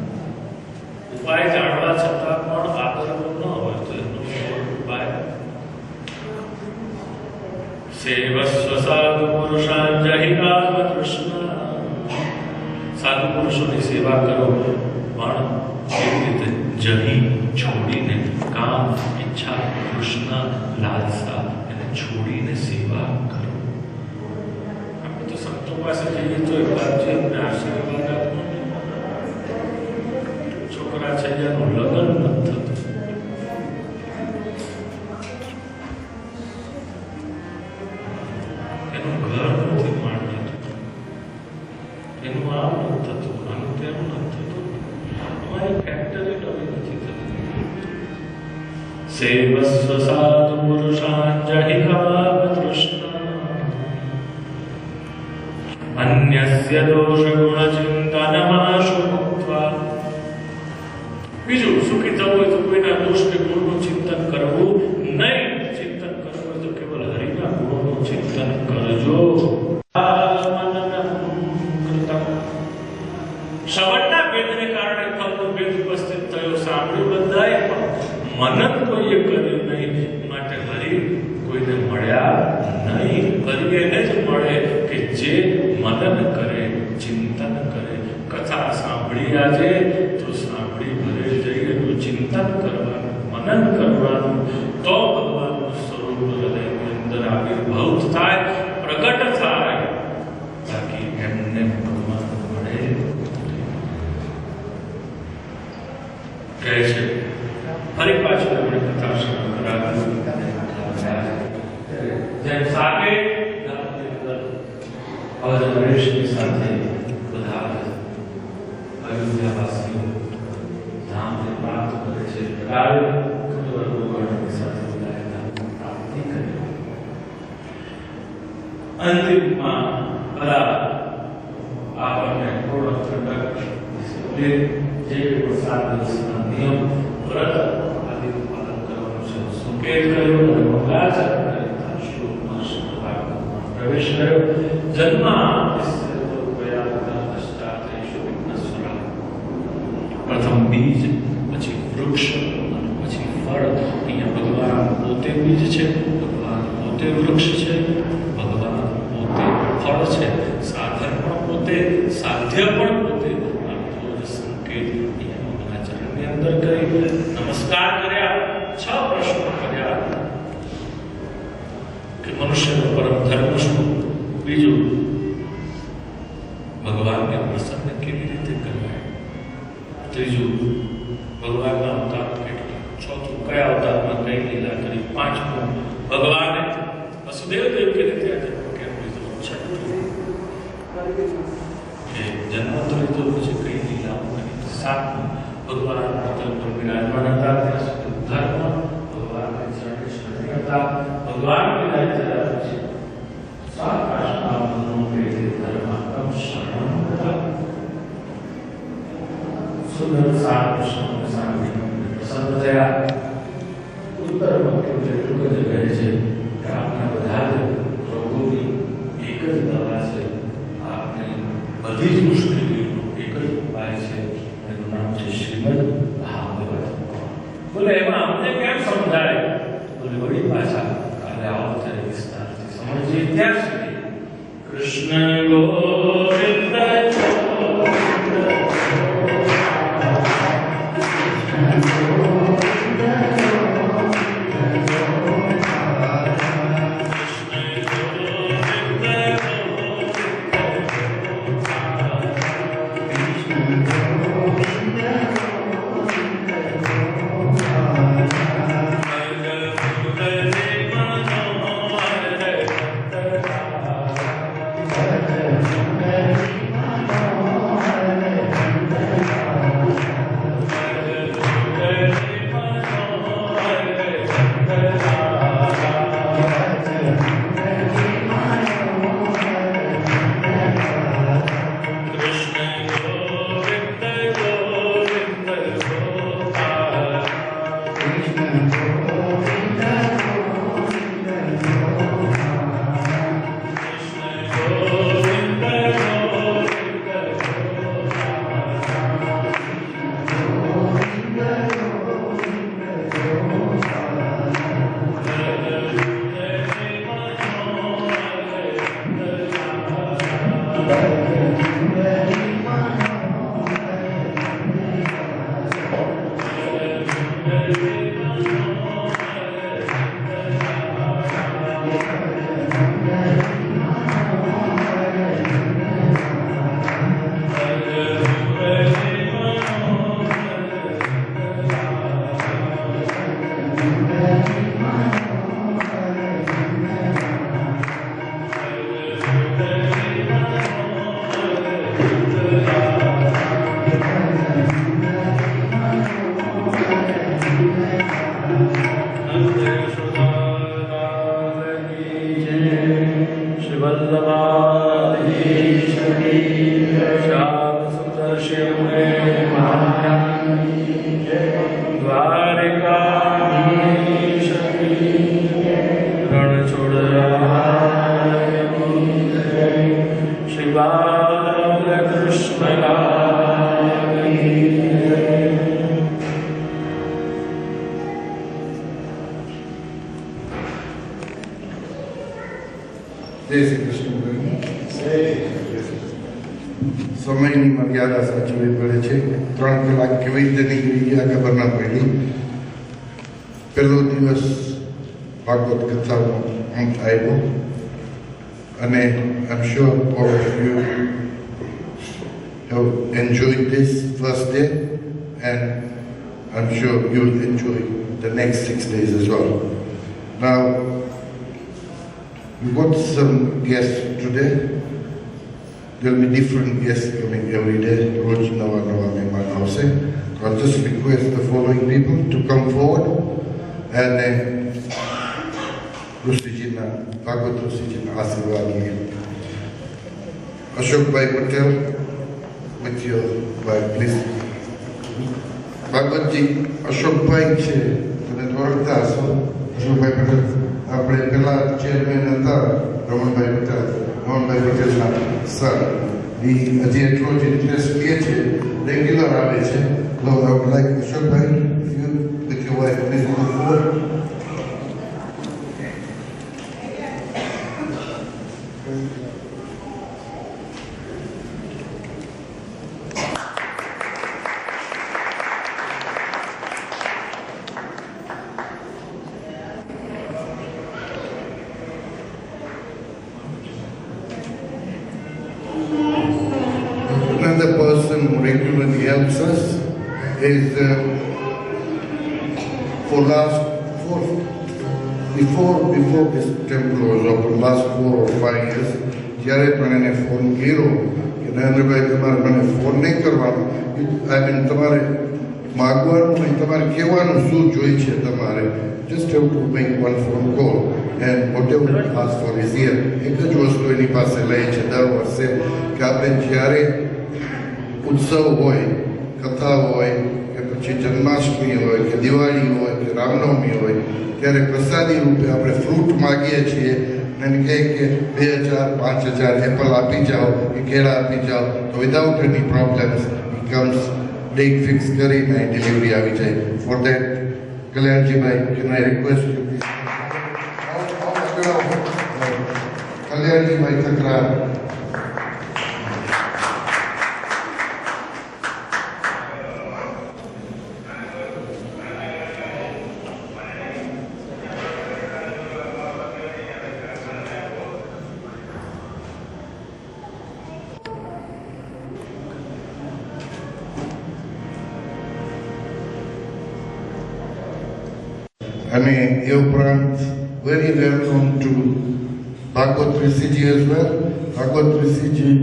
Speaker 1: ઉપાય જાણવા છતાં પણ આદરવું ન હોય તો એનો ઉપાય. સેવસ્વ સાધુ પુરુષાન જહિ કામ તૃષ્ણા. સાધુ પુરુષોની સેવા કરો પણ કેવી રીતે? જહી છોડીને, કામ ઈચ્છા કૃષ્ણ લાલસા એને છોડીને સેવા કરો. આપણે તો સંતો પાસે જઈએ તો એક વાત છે, આશીર્વાદ આપો. છોકરા છે જેનું લગ્ન નથી થતું, એનું ઘર નથી માંડતું, એનું આમ નથી થતું, આનું તેનું નથી થતું, અમારી ફેક્ટરી નવી નથી થતી. સેવસ્વ સાધુ પુરુષાન જહિ કામ તૃષ્ણા. અન્યસ્ય દોષ ગુણ ચિંતનમાશુ મુક્ત્વા. બીજું સુખી થવું હોય તો કોઈના દોષ કે ગુણનું ચિંતન કરવું નહીં. ચિંતન કરવું હોય તો કેવલ હરિના ગુણોનું ચિંતન કરજો. શ્રવણના ભેદને કારણે ફળનો ભેદ ઉપસ્થિત થયો. સાંભળ્યું બધાએ પણ મનન કોઈએ કર્યું નહીં. માટે હરિ કોઈને મળ્યા નહીં. હરિ એને જ મળે કે જે મનન કરે, ચિંતન કરે. કથા સાંભળી આજે તો સાંભળી ભરે જઈ એનું ચિંતન કરવાનું, મનન કરવાનું, તો ભગવાનનું સ્વરૂપ હૃદયની અંદર આવિર્ભાવ થાય, પ્રગટ થાય. બાકી એમને ભગવાન મળે. કહે છે ફરી પાછું આપણે કથા શરૂ કરાવી. જેમ સાકે નરેશની સાથે બધા અયોધ્યાવાસીઓ ધામને પ્રાપ્ત કરે છે. પ્રાપ્તિ કરી. અંતિમમાં બધા આપણને થોડો ઠંડક જે સાત દિવસના નિયમ વ્રત આદિ પાલન કરવાનું છે. સંકેત કર્યો અને મંગલાચરણ કરી શ્લોકમાં પ્રવેશ કર્યો. જન્મ પ્રથમ બીજ, પછી વૃક્ષ, છે, ભગવાન પોતે વૃક્ષ છે, ભગવાન પોતે ફળ છે, સાધન પણ પોતે, સાધ્ય પણ પોતે. આ બધો સંકેત એના ચરણની અંદર કરી નમસ્કાર કર્યા, 6 પ્રશ્નો કર્યા કે મનુષ્યનો પરમ ધર્મ શું, બીજું ભગવાનને પ્રસન્ન કેવી રીતે કરવાય, ત્રીજું ભગવાનના અવતાર કેટલા, ચોથું કયા અવતારમાં કઈ લીલા કરી, પાંચમું ભગવાને વસુદેવ દેવકી રીતે આ જન્મ કેમ લીધો, છઠ્ઠું કે જન્મ તો લીધો પછી કઈ લીલાઓ કરી, સાતમું ભગવાન અવતાર પર વિરાજમાન હતા ત્યાં સુધી ધર્મ ભગવાનને ચરણે શરણે હતા, ભગવાન વિરાજ થયા પછી સાત આશ્રમનો વેદે ધર્માત્મ શરણમ હતા. સુંદર સાત પ્રશ્નોને સાંભળીને પ્રસન્ન થયા. ઉત્તરમાં કેવું એટલું જ કહે છે કે આપણા બધા જ રોગોની એક જ દવા છે, આપણે બધી જ મુશ્કેલીઓનો એક જ ઉપાય છે, એનું નામ છે શ્રીમદ ભાગવત. બોલે એમાં અમને કેમ સમજાય, બોલે વળી પાછા કાલે આવો ત્યારે વિસ્તારથી સમજીએ. ત્યાં સુધી કૃષ્ણ ગોવિંદ
Speaker 3: સમયની મર્યાદા સાચવવી પડે છે. 3 કલાક કેવી રીતે નીકળી ગયા ખબર ના પડી. પહેલો દિવસ ભાગવત કથાનો અંત આવ્યો અને I'm sure all of you have enjoyed this first day and I'm sure you'll enjoy the next 6 days as well. Now, we got some guests today. There'll be different guests coming every day. Roz Nawa Mehman House. I'll just request the following people to come forward and Rusijina, Bhagavad Rusijina Asirvadi. Ashok Bhai Patel, with your wife, please. Bhagavad Ji, Ashok Bhai છે તમે ઓળખતા હશો. અશોક ભાઈ પટેલ આપણે પેલા chairman હતા રમણભાઈ પટેલના sir. એ હજી એટલો જ ઇન્ટરેસ્ટ લે છે, રેગ્યુલર આવે છે. So I would like Ashok Bhai, if you with your wife, please come forward. person who regularly helps us is for last before this temple was open, last 4 or 5 years, જ્યારે પણ એને phone કર્યો કે નરેન્દ્રભાઈ તમારે મને phone નહીં કરવાનો, I mean તમારે માગવાનું નહીં, તમારે કહેવાનું શું જોઈ છે તમારે, just have to make one phone call and whatever you ask for is here. એક જ વસ્તુ એની પાસે લઈ છે દર વર્ષે કે આપણે જ્યારે ઉત્સવ હોય, કથા હોય કે પછી જન્માષ્ટમી હોય કે દિવાળી હોય કે રામનવમી હોય, ત્યારે પ્રસાદી રૂપે આપણે ફ્રૂટ માગીએ છીએ અને કહે કે 2000 5000 એપલ આપી જાઓ કે કેળા આપી જાઓ, તો without any problems comes date fix કરીને ડિલિવરી આવી જાય. For that Kalyanjibhai, can I request you please Kalyanjibhai તકરાર. અને એ ઉપરાંત very well known to Bhagwat Rishiji as well. Bhagwat Rishiji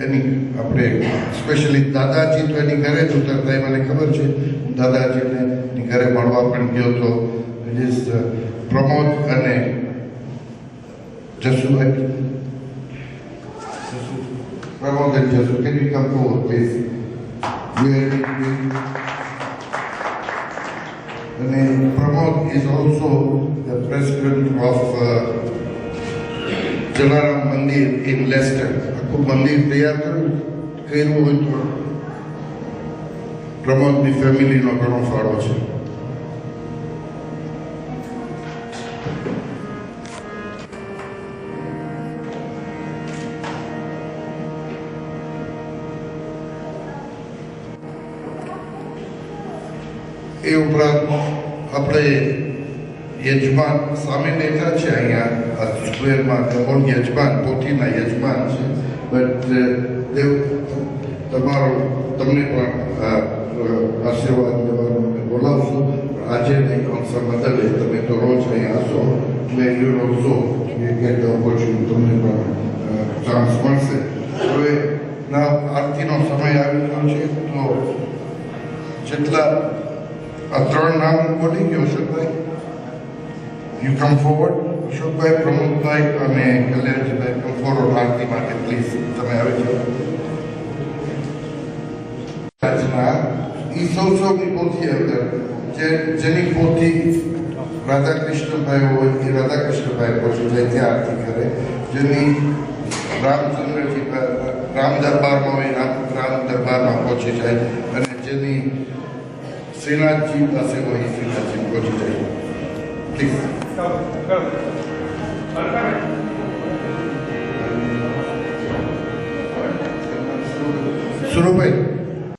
Speaker 3: એની આપણે સ્પેશિયલી દાદાજી તો એની ઘરે જ ઉતરતા, એ મને ખબર છે. હું દાદાજીને એની ઘરે મળવા પણ ગયો હતો. ઇટ ઇઝ પ્રમોદ અને Jasubhai. Pramod and Jasu, can you come forward please? And Pramod is also the president of Jalaram Mandir in Leicester. આખું મંદિર તૈયાર કર્યું હોય તો પ્રમોદની ફેમિલીનો ઘણો ફાળો છે. એ ઉપરાંત આપણે યજમાન સામે બેઠા છે અહીંયા આ સ્ક્વેરમાં, કોણ યજમાન, પોથીના યજમાન છે. બટ દેવ તમને પણ આશીર્વાદ લેવાનું અમે બોલાવશું. આજે નહીં, ઓન સમ અધર ડે. તમે તો રોજ અહીંયા આવશો એટલે યુ ઓલ્સો ગેટ ઓપોર્ચ્યુનિટી, તમને પણ ચાન્સ મળશે. હવે ના આરતીનો સમય આવી ગયો છે, તો જેટલા આ 3 નામ બોલી ગયો અશોકભાઈ, યુ કમ ફોરવર્ડ. અશોકભાઈ, પ્રમોદભાઈ અને કલ્યાણજીભાઈ કમ ફોરવર્ડ આરતી માટે પ્લીઝ. તમે આવી જાઓ. આજના એ સૌની પોથી અંદર જેની પોથી રાધાકૃષ્ણભાઈ હોય એ રાધાકૃષ્ણભાઈ પહોંચી જાય ત્યાં આરતી કરે. જેની રામચંદ્રજી રામ દરબારમાં હોય રામ દરબારમાં પહોંચી જાય, અને જેની શ્રીનાથજી પાસે હોય શ્રીનાથજી પહોંચી જાય. પ્લીઝ.